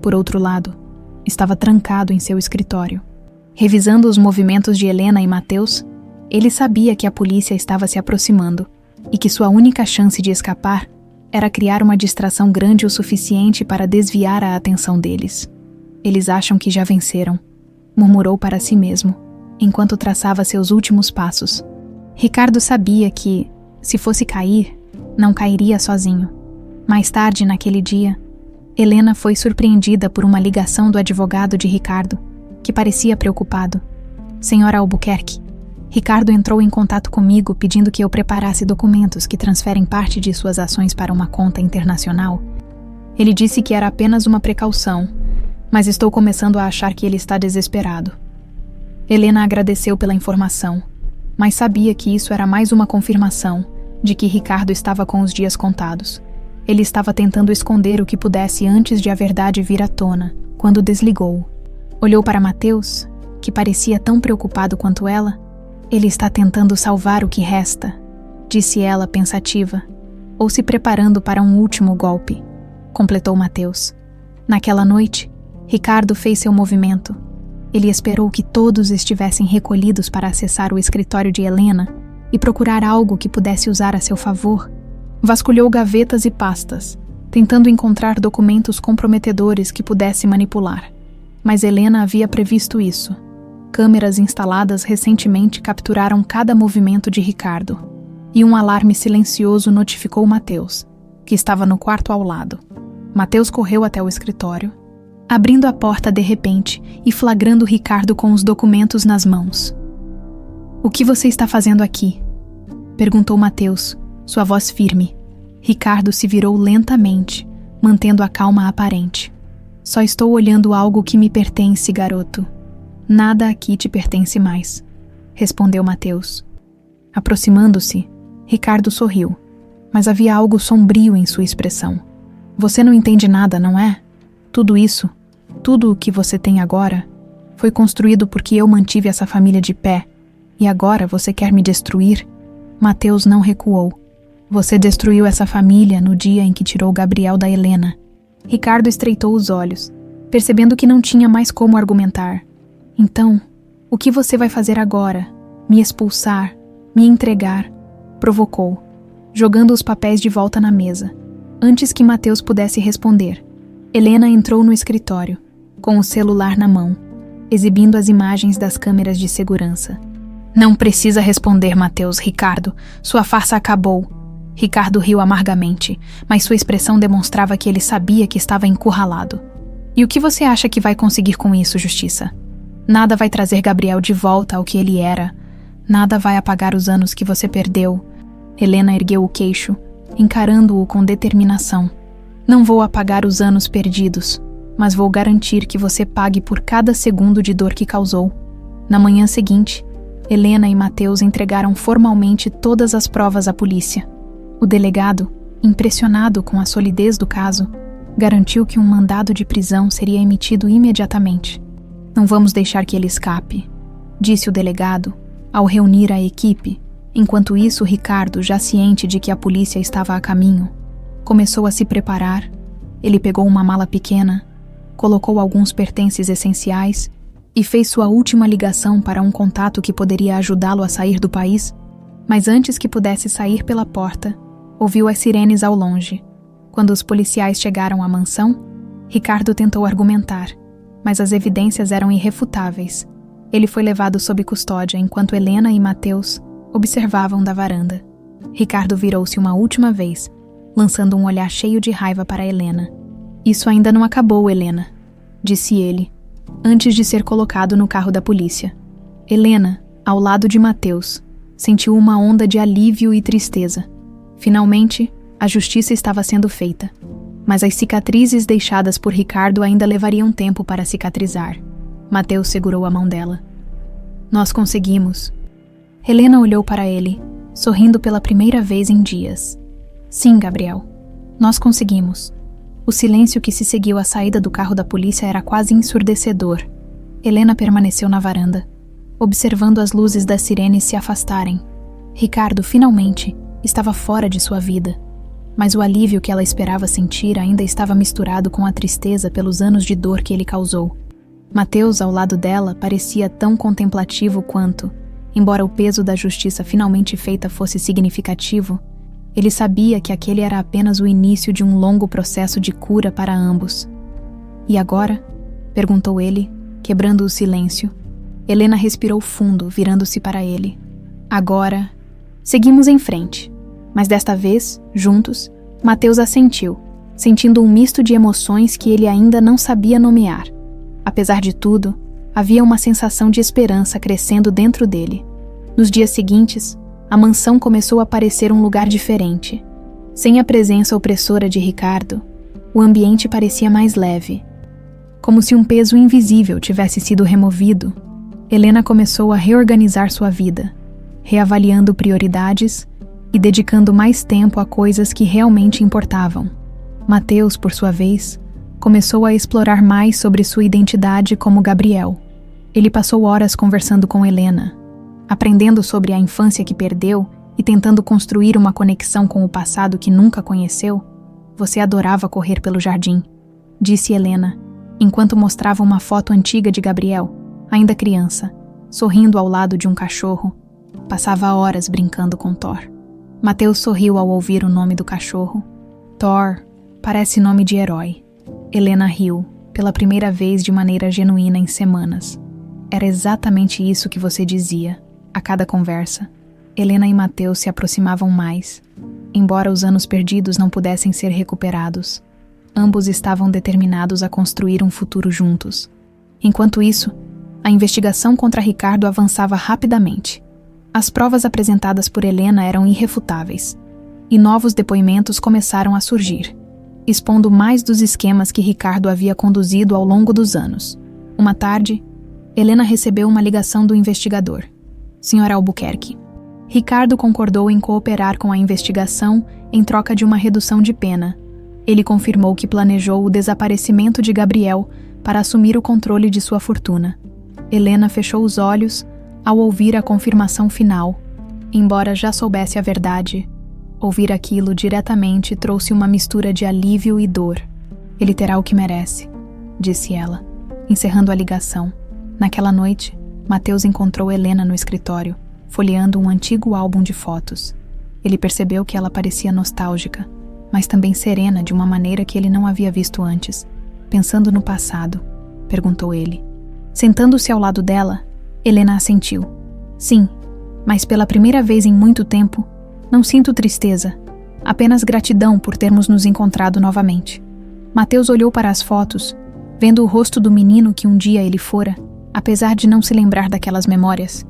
Por outro lado, estava trancado em seu escritório. Revisando os movimentos de Helena e Mateus, ele sabia que a polícia estava se aproximando e que sua única chance de escapar era criar uma distração grande o suficiente para desviar a atenção deles. Eles acham que já venceram, murmurou para si mesmo, enquanto traçava seus últimos passos. Ricardo sabia que, se fosse cair, não cairia sozinho. Mais tarde, naquele dia, Helena foi surpreendida por uma ligação do advogado de Ricardo, que parecia preocupado. Senhora Albuquerque, Ricardo entrou em contato comigo pedindo que eu preparasse documentos que transferem parte de suas ações para uma conta internacional. Ele disse que era apenas uma precaução, mas estou começando a achar que ele está desesperado. Helena agradeceu pela informação, mas sabia que isso era mais uma confirmação de que Ricardo estava com os dias contados. Ele estava tentando esconder o que pudesse antes de a verdade vir à tona, quando desligou. Olhou para Mateus, que parecia tão preocupado quanto ela. Ele está tentando salvar o que resta, disse ela pensativa, ou se preparando para um último golpe, completou Mateus. Naquela noite, Ricardo fez seu movimento. Ele esperou que todos estivessem recolhidos para acessar o escritório de Helena e procurar algo que pudesse usar a seu favor. Vasculhou gavetas e pastas, tentando encontrar documentos comprometedores que pudesse manipular. Mas Helena havia previsto isso. Câmeras instaladas recentemente capturaram cada movimento de Ricardo, e um alarme silencioso notificou Mateus, que estava no quarto ao lado. Mateus correu até o escritório, abrindo a porta de repente e flagrando Ricardo com os documentos nas mãos. "O que você está fazendo aqui?" perguntou Mateus, sua voz firme. Ricardo se virou lentamente, mantendo a calma aparente. "Só estou olhando algo que me pertence, garoto. Nada aqui te pertence mais", respondeu Mateus. Aproximando-se, Ricardo sorriu, mas havia algo sombrio em sua expressão. "Você não entende nada, não é? Tudo isso, tudo o que você tem agora, foi construído porque eu mantive essa família de pé, e agora você quer me destruir?" Mateus não recuou. "Você destruiu essa família no dia em que tirou Gabriel da Helena." Ricardo estreitou os olhos, percebendo que não tinha mais como argumentar. "Então, o que você vai fazer agora? Me expulsar? Me entregar?" provocou, jogando os papéis de volta na mesa. Antes que Mateus pudesse responder, Helena entrou no escritório, com o celular na mão, exibindo as imagens das câmeras de segurança. "Não precisa responder, Mateus, Ricardo. Sua farsa acabou." Ricardo riu amargamente, mas sua expressão demonstrava que ele sabia que estava encurralado. "E o que você acha que vai conseguir com isso, Justiça? Nada vai trazer Gabriel de volta ao que ele era. Nada vai apagar os anos que você perdeu." Helena ergueu o queixo, encarando-o com determinação. "Não vou apagar os anos perdidos, mas vou garantir que você pague por cada segundo de dor que causou." Na manhã seguinte, Helena e Mateus entregaram formalmente todas as provas à polícia. O delegado, impressionado com a solidez do caso, garantiu que um mandado de prisão seria emitido imediatamente. "Não vamos deixar que ele escape", disse o delegado, ao reunir a equipe. Enquanto isso, Ricardo, já ciente de que a polícia estava a caminho, começou a se preparar. Ele pegou uma mala pequena, colocou alguns pertences essenciais e fez sua última ligação para um contato que poderia ajudá-lo a sair do país. Mas antes que pudesse sair pela porta, ouviu as sirenes ao longe. Quando os policiais chegaram à mansão, Ricardo tentou argumentar, mas as evidências eram irrefutáveis. Ele foi levado sob custódia enquanto Helena e Mateus observavam da varanda. Ricardo virou-se uma última vez, lançando um olhar cheio de raiva para Helena. "Isso ainda não acabou, Helena", disse ele, antes de ser colocado no carro da polícia. Helena, ao lado de Mateus, sentiu uma onda de alívio e tristeza. Finalmente, a justiça estava sendo feita, mas as cicatrizes deixadas por Ricardo ainda levariam tempo para cicatrizar. Mateus segurou a mão dela. "Nós conseguimos." Helena olhou para ele, sorrindo pela primeira vez em dias. Sim, Gabriel. Nós conseguimos. O silêncio que se seguiu à saída do carro da polícia era quase ensurdecedor. Helena permaneceu na varanda, observando as luzes das sirenes se afastarem. Ricardo, finalmente, estava fora de sua vida. Mas o alívio que ela esperava sentir ainda estava misturado com a tristeza pelos anos de dor que ele causou. Mateus, ao lado dela, parecia tão contemplativo quanto, embora o peso da justiça finalmente feita fosse significativo, ele sabia que aquele era apenas o início de um longo processo de cura para ambos. E agora? Perguntou ele, quebrando o silêncio. Helena respirou fundo, virando-se para ele. Agora, seguimos em frente. Mas desta vez, juntos, Mateus assentiu, sentindo um misto de emoções que ele ainda não sabia nomear. Apesar de tudo, havia uma sensação de esperança crescendo dentro dele. Nos dias seguintes, a mansão começou a parecer um lugar diferente. Sem a presença opressora de Ricardo, o ambiente parecia mais leve. Como se um peso invisível tivesse sido removido, Helena começou a reorganizar sua vida, reavaliando prioridades e dedicando mais tempo a coisas que realmente importavam. Mateus, por sua vez, começou a explorar mais sobre sua identidade como Gabriel. Ele passou horas conversando com Helena, aprendendo sobre a infância que perdeu e tentando construir uma conexão com o passado que nunca conheceu. Você adorava correr pelo jardim, disse Helena, enquanto mostrava uma foto antiga de Gabriel, ainda criança, sorrindo ao lado de um cachorro. Passava horas brincando com Thor. Mateus sorriu ao ouvir o nome do cachorro. Thor parece nome de herói. Helena riu, pela primeira vez de maneira genuína em semanas. Era exatamente isso que você dizia. A cada conversa, Helena e Mateus se aproximavam mais, embora os anos perdidos não pudessem ser recuperados. Ambos estavam determinados a construir um futuro juntos. Enquanto isso, a investigação contra Ricardo avançava rapidamente. As provas apresentadas por Helena eram irrefutáveis, e novos depoimentos começaram a surgir, expondo mais dos esquemas que Ricardo havia conduzido ao longo dos anos. Uma tarde, Helena recebeu uma ligação do investigador, Sr. Albuquerque. Ricardo concordou em cooperar com a investigação em troca de uma redução de pena. Ele confirmou que planejou o desaparecimento de Gabriel para assumir o controle de sua fortuna. Helena fechou os olhos ao ouvir a confirmação final. Embora já soubesse a verdade, ouvir aquilo diretamente trouxe uma mistura de alívio e dor. Ele terá o que merece, disse ela, encerrando a ligação. Naquela noite, Mateus encontrou Helena no escritório, folheando um antigo álbum de fotos. Ele percebeu que ela parecia nostálgica, mas também serena de uma maneira que ele não havia visto antes. Pensando no passado, perguntou ele. Sentando-se ao lado dela, Helena assentiu. Sim, mas pela primeira vez em muito tempo, não sinto tristeza, apenas gratidão por termos nos encontrado novamente. Mateus olhou para as fotos, vendo o rosto do menino que um dia ele fora, apesar de não se lembrar daquelas memórias.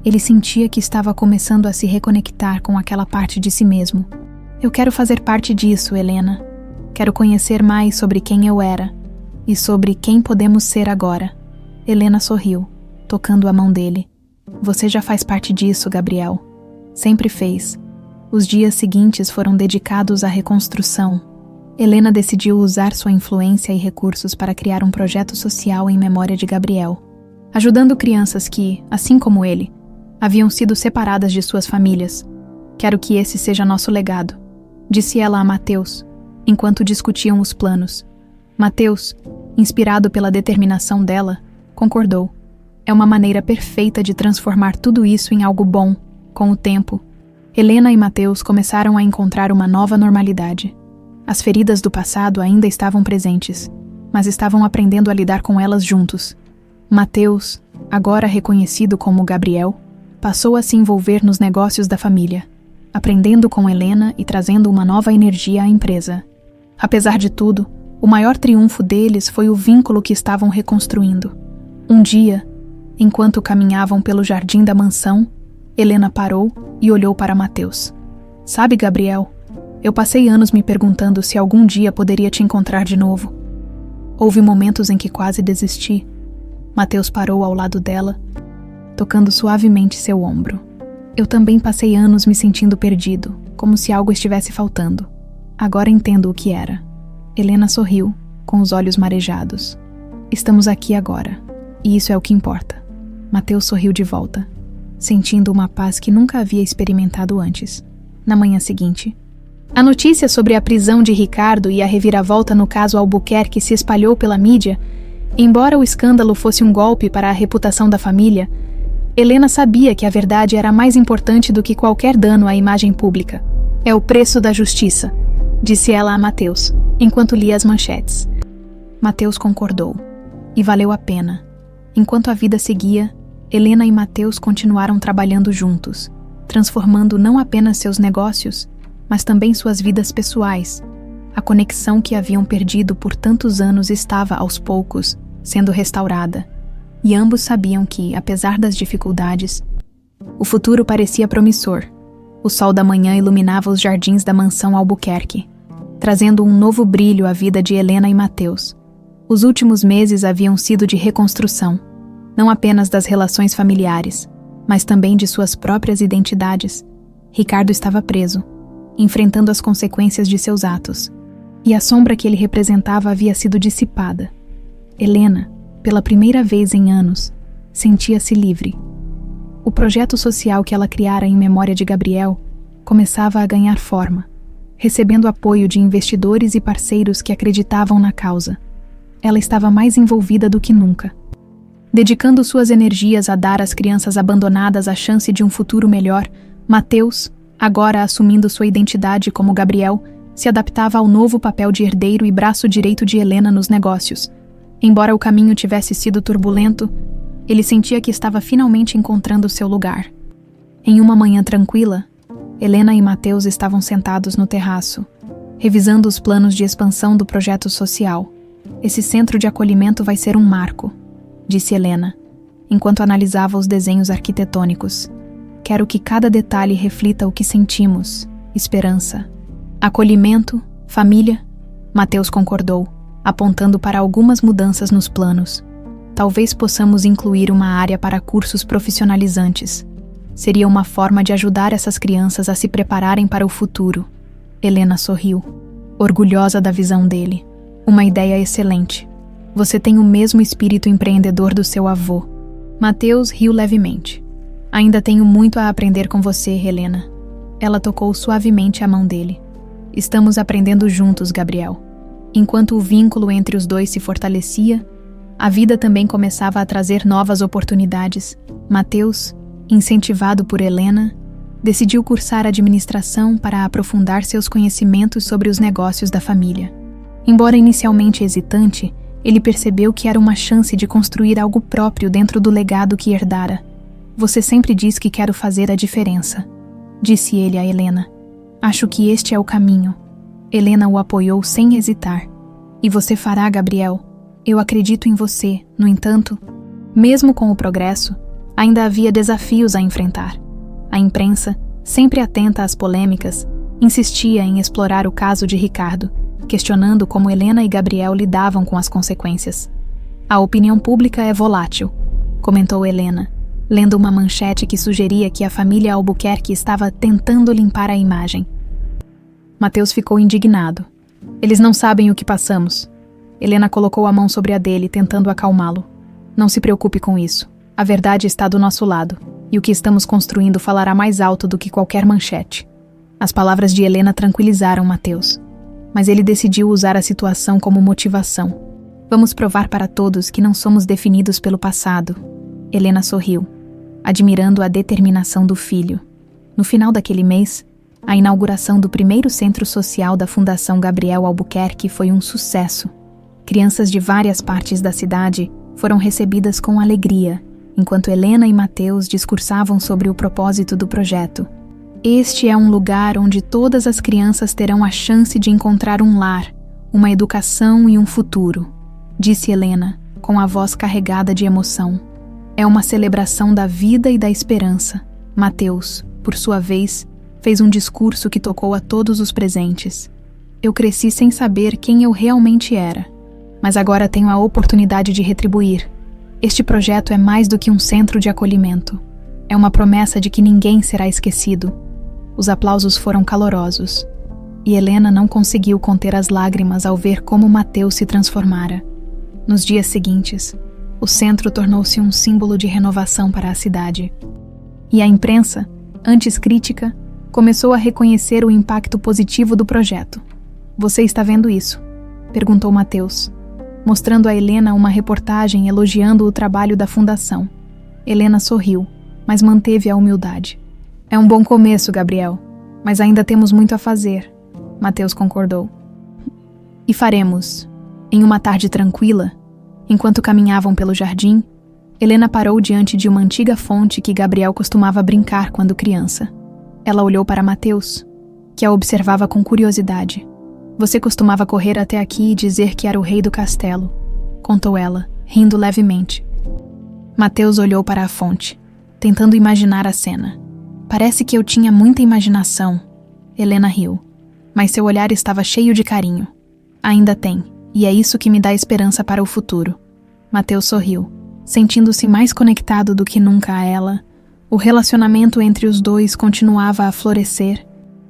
Ele sentia que estava começando a se reconectar com aquela parte de si mesmo. Eu quero fazer parte disso, Helena. Quero conhecer mais sobre quem eu era e sobre quem podemos ser agora. Helena sorriu, tocando a mão dele. Você já faz parte disso, Gabriel. Sempre fez. Os dias seguintes foram dedicados à reconstrução. Helena decidiu usar sua influência e recursos para criar um projeto social em memória de Gabriel, ajudando crianças que, assim como ele, haviam sido separadas de suas famílias. Quero que esse seja nosso legado, disse ela a Mateus, enquanto discutiam os planos. Mateus, inspirado pela determinação dela, concordou. É uma maneira perfeita de transformar tudo isso em algo bom. Com o tempo, Helena e Mateus começaram a encontrar uma nova normalidade. As feridas do passado ainda estavam presentes, mas estavam aprendendo a lidar com elas juntos. Mateus, agora reconhecido como Gabriel, passou a se envolver nos negócios da família, aprendendo com Helena e trazendo uma nova energia à empresa. Apesar de tudo, o maior triunfo deles foi o vínculo que estavam reconstruindo. Um dia, enquanto caminhavam pelo jardim da mansão, Helena parou e olhou para Mateus. Sabe, Gabriel, eu passei anos me perguntando se algum dia poderia te encontrar de novo. Houve momentos em que quase desisti. Mateus parou ao lado dela, tocando suavemente seu ombro. Eu também passei anos me sentindo perdido, como se algo estivesse faltando. Agora entendo o que era. Helena sorriu, com os olhos marejados. Estamos aqui agora, e isso é o que importa. Mateus sorriu de volta, sentindo uma paz que nunca havia experimentado antes. Na manhã seguinte, a notícia sobre a prisão de Ricardo e a reviravolta no caso Albuquerque se espalhou pela mídia. Embora o escândalo fosse um golpe para a reputação da família, Helena sabia que a verdade era mais importante do que qualquer dano à imagem pública. É o preço da justiça, disse ela a Mateus, enquanto lia as manchetes. Mateus concordou. E valeu a pena. Enquanto a vida seguia, Helena e Mateus continuaram trabalhando juntos, transformando não apenas seus negócios, mas também suas vidas pessoais. A conexão que haviam perdido por tantos anos estava, aos poucos, sendo restaurada. E ambos sabiam que, apesar das dificuldades, o futuro parecia promissor. O sol da manhã iluminava os jardins da mansão Albuquerque, trazendo um novo brilho à vida de Helena e Mateus. Os últimos meses haviam sido de reconstrução, não apenas das relações familiares, mas também de suas próprias identidades. Ricardo estava preso, enfrentando as consequências de seus atos, e a sombra que ele representava havia sido dissipada. Helena, pela primeira vez em anos, sentia-se livre. O projeto social que ela criara em memória de Gabriel começava a ganhar forma, recebendo apoio de investidores e parceiros que acreditavam na causa. Ela estava mais envolvida do que nunca, dedicando suas energias a dar às crianças abandonadas a chance de um futuro melhor. Mateus, agora assumindo sua identidade como Gabriel, se adaptava ao novo papel de herdeiro e braço direito de Helena nos negócios. Embora o caminho tivesse sido turbulento, ele sentia que estava finalmente encontrando seu lugar. Em uma manhã tranquila, Helena e Mateus estavam sentados no terraço, revisando os planos de expansão do projeto social. Esse centro de acolhimento vai ser um marco, disse Helena, enquanto analisava os desenhos arquitetônicos. Quero que cada detalhe reflita o que sentimos: esperança, acolhimento, família. Mateus concordou, apontando para algumas mudanças nos planos. Talvez possamos incluir uma área para cursos profissionalizantes. Seria uma forma de ajudar essas crianças a se prepararem para o futuro. Helena sorriu, orgulhosa da visão dele. Uma ideia excelente. Você tem o mesmo espírito empreendedor do seu avô. Mateus riu levemente. Ainda tenho muito a aprender com você, Helena. Ela tocou suavemente a mão dele. Estamos aprendendo juntos, Gabriel. Enquanto o vínculo entre os dois se fortalecia, a vida também começava a trazer novas oportunidades. Mateus, incentivado por Helena, decidiu cursar administração para aprofundar seus conhecimentos sobre os negócios da família. Embora inicialmente hesitante, ele percebeu que era uma chance de construir algo próprio dentro do legado que herdara. Você sempre diz que quero fazer a diferença, disse ele a Helena. Acho que este é o caminho. Helena o apoiou sem hesitar. E você fará, Gabriel. Eu acredito em você. No entanto, mesmo com o progresso, ainda havia desafios a enfrentar. A imprensa, sempre atenta às polêmicas, insistia em explorar o caso de Ricardo, questionando como Helena e Gabriel lidavam com as consequências. A opinião pública é volátil, comentou Helena, lendo uma manchete que sugeria que a família Albuquerque estava tentando limpar a imagem. Mateus ficou indignado. Eles não sabem o que passamos. Helena colocou a mão sobre a dele, tentando acalmá-lo. Não se preocupe com isso. A verdade está do nosso lado, e o que estamos construindo falará mais alto do que qualquer manchete. As palavras de Helena tranquilizaram Mateus, mas ele decidiu usar a situação como motivação. Vamos provar para todos que não somos definidos pelo passado. Helena sorriu, admirando a determinação do filho. No final daquele mês, a inauguração do primeiro centro social da Fundação Gabriel Albuquerque foi um sucesso. Crianças de várias partes da cidade foram recebidas com alegria, enquanto Helena e Mateus discursavam sobre o propósito do projeto. Este é um lugar onde todas as crianças terão a chance de encontrar um lar, uma educação e um futuro, disse Helena, com a voz carregada de emoção. É uma celebração da vida e da esperança. Mateus, por sua vez, fez um discurso que tocou a todos os presentes. Eu cresci sem saber quem eu realmente era, mas agora tenho a oportunidade de retribuir. Este projeto é mais do que um centro de acolhimento. É uma promessa de que ninguém será esquecido. Os aplausos foram calorosos, e Helena não conseguiu conter as lágrimas ao ver como Mateus se transformara. Nos dias seguintes, o centro tornou-se um símbolo de renovação para a cidade. E a imprensa, antes crítica, começou a reconhecer o impacto positivo do projeto. "Você está vendo isso?", perguntou Mateus, mostrando a Helena uma reportagem elogiando o trabalho da fundação. Helena sorriu, mas manteve a humildade. "É um bom começo, Gabriel, mas ainda temos muito a fazer", Mateus concordou. "E faremos." Em uma tarde tranquila, enquanto caminhavam pelo jardim, Helena parou diante de uma antiga fonte que Gabriel costumava brincar quando criança. Ela olhou para Mateus, que a observava com curiosidade. "Você costumava correr até aqui e dizer que era o rei do castelo", contou ela, rindo levemente. Mateus olhou para a fonte, tentando imaginar a cena. "Parece que eu tinha muita imaginação." Helena riu, mas seu olhar estava cheio de carinho. "Ainda tem, e é isso que me dá esperança para o futuro." Mateus sorriu, sentindo-se mais conectado do que nunca a ela. O relacionamento entre os dois continuava a florescer,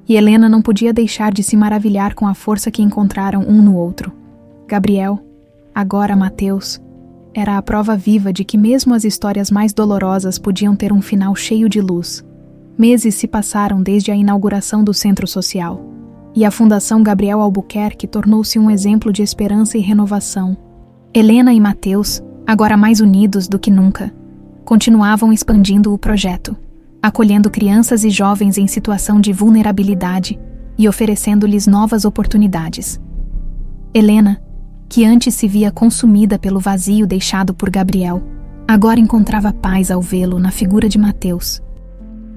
e Helena não podia deixar de se maravilhar com a força que encontraram um no outro. Gabriel, agora Mateus, era a prova viva de que mesmo as histórias mais dolorosas podiam ter um final cheio de luz. Meses se passaram desde a inauguração do centro social, e a Fundação Gabriel Albuquerque tornou-se um exemplo de esperança e renovação. Helena e Mateus, agora mais unidos do que nunca, continuavam expandindo o projeto, acolhendo crianças e jovens em situação de vulnerabilidade e oferecendo-lhes novas oportunidades. Helena, que antes se via consumida pelo vazio deixado por Gabriel, agora encontrava paz ao vê-lo na figura de Mateus.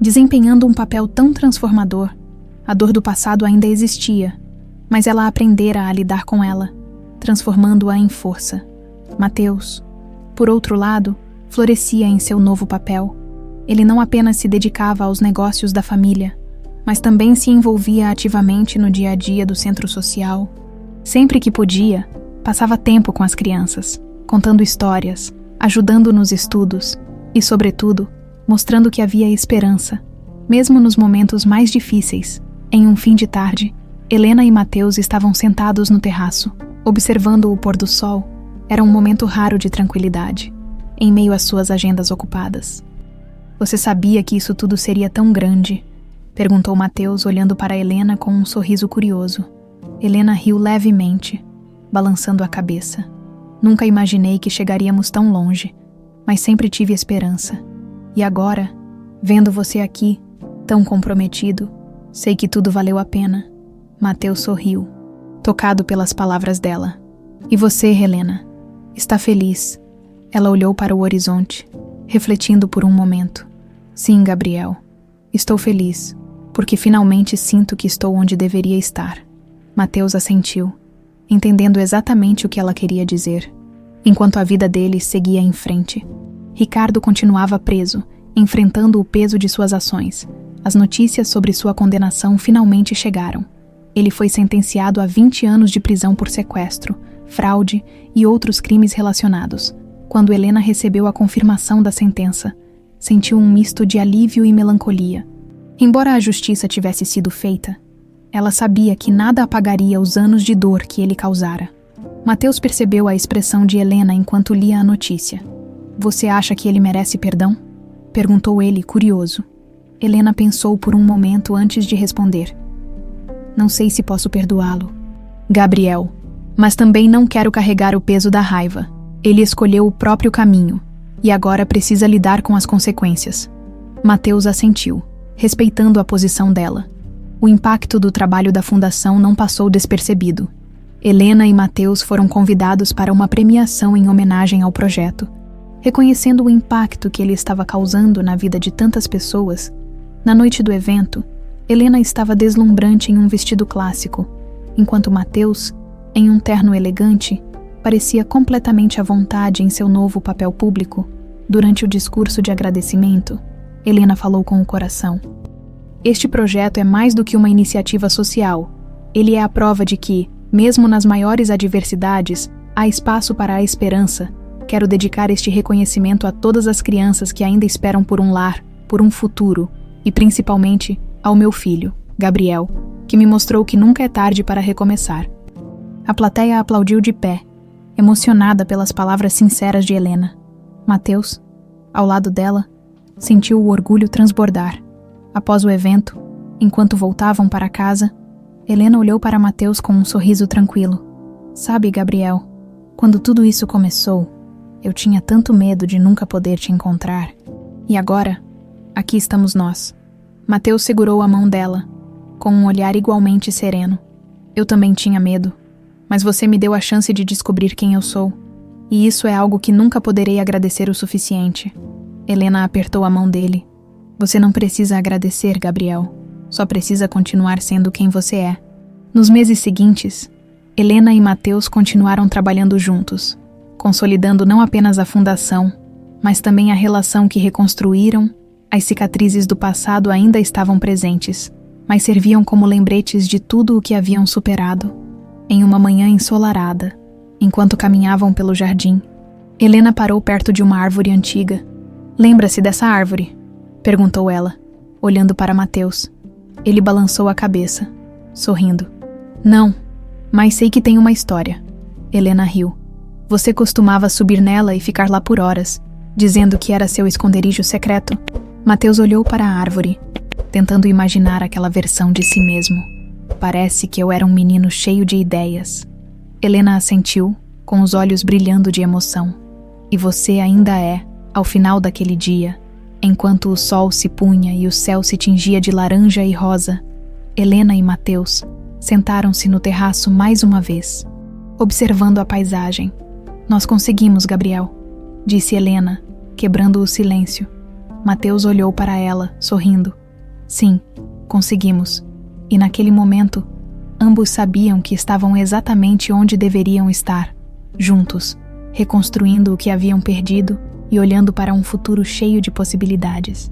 Desempenhando um papel tão transformador, a dor do passado ainda existia, mas ela aprendera a lidar com ela, transformando-a em força. Mateus, por outro lado, florescia em seu novo papel. Ele não apenas se dedicava aos negócios da família, mas também se envolvia ativamente no dia a dia do centro social. Sempre que podia, passava tempo com as crianças, contando histórias, ajudando nos estudos e, sobretudo, mostrando que havia esperança, mesmo nos momentos mais difíceis. Em um fim de tarde, Helena e Mateus estavam sentados no terraço, observando o pôr do sol. Era um momento raro de tranquilidade, em meio às suas agendas ocupadas. "Você sabia que isso tudo seria tão grande?", perguntou Mateus, olhando para Helena com um sorriso curioso. Helena riu levemente, balançando a cabeça. "Nunca imaginei que chegaríamos tão longe, mas sempre tive esperança. E agora, vendo você aqui, tão comprometido, sei que tudo valeu a pena." Mateus sorriu, tocado pelas palavras dela. "E você, Helena, está feliz?" Ela olhou para o horizonte, refletindo por um momento. "Sim, Gabriel, estou feliz, porque finalmente sinto que estou onde deveria estar." Mateus assentiu, entendendo exatamente o que ela queria dizer. Enquanto a vida dele seguia em frente, Ricardo continuava preso, enfrentando o peso de suas ações. As notícias sobre sua condenação finalmente chegaram. Ele foi sentenciado a 20 anos de prisão por sequestro, fraude e outros crimes relacionados. Quando Helena recebeu a confirmação da sentença, sentiu um misto de alívio e melancolia. Embora a justiça tivesse sido feita, ela sabia que nada apagaria os anos de dor que ele causara. Mateus percebeu a expressão de Helena enquanto lia a notícia. "Você acha que ele merece perdão?", perguntou ele, curioso. Helena pensou por um momento antes de responder. "Não sei se posso perdoá-lo, Gabriel, mas também não quero carregar o peso da raiva. Ele escolheu o próprio caminho, e agora precisa lidar com as consequências." Mateus assentiu, respeitando a posição dela. O impacto do trabalho da fundação não passou despercebido. Helena e Mateus foram convidados para uma premiação em homenagem ao projeto. Reconhecendo o impacto que ele estava causando na vida de tantas pessoas, na noite do evento, Helena estava deslumbrante em um vestido clássico, enquanto Mateus, em um terno elegante, parecia completamente à vontade em seu novo papel público. Durante o discurso de agradecimento, Helena falou com o coração. "Este projeto é mais do que uma iniciativa social. Ele é a prova de que, mesmo nas maiores adversidades, há espaço para a esperança. Quero dedicar este reconhecimento a todas as crianças que ainda esperam por um lar, por um futuro e, principalmente, ao meu filho, Gabriel, que me mostrou que nunca é tarde para recomeçar. A plateia aplaudiu de pé, emocionada pelas palavras sinceras de Helena. Mateus, ao lado dela, sentiu o orgulho transbordar. Após o evento, enquanto voltavam para casa, Helena olhou para Mateus com um sorriso tranquilo. Sabe, Gabriel, quando tudo isso começou, eu tinha tanto medo de nunca poder te encontrar. E agora, aqui estamos nós. Mateus segurou a mão dela, com um olhar igualmente sereno. Eu também tinha medo, mas você me deu a chance de descobrir quem eu sou. E isso é algo que nunca poderei agradecer o suficiente. Helena apertou a mão dele. Você não precisa agradecer, Gabriel. Só precisa continuar sendo quem você é. Nos meses seguintes, Helena e Mateus continuaram trabalhando juntos, consolidando não apenas a fundação, mas também a relação que reconstruíram. As cicatrizes do passado ainda estavam presentes, mas serviam como lembretes de tudo o que haviam superado. Em uma manhã ensolarada, enquanto caminhavam pelo jardim, Helena parou perto de uma árvore antiga. Lembra-se dessa árvore? Perguntou ela, olhando para Mateus. Ele balançou a cabeça, sorrindo. Não, mas sei que tem uma história. Helena riu. Você costumava subir nela e ficar lá por horas, dizendo que era seu esconderijo secreto. Mateus olhou para a árvore, tentando imaginar aquela versão de si mesmo. Parece que eu era um menino cheio de ideias. Helena assentiu, com os olhos brilhando de emoção. E você ainda é, ao final daquele dia, enquanto o sol se punha e o céu se tingia de laranja e rosa, Helena e Mateus sentaram-se no terraço mais uma vez, observando a paisagem. Nós conseguimos, Gabriel, disse Helena, quebrando o silêncio. Mateus olhou para ela, sorrindo. Sim, conseguimos. E naquele momento, ambos sabiam que estavam exatamente onde deveriam estar, juntos, reconstruindo o que haviam perdido e olhando para um futuro cheio de possibilidades.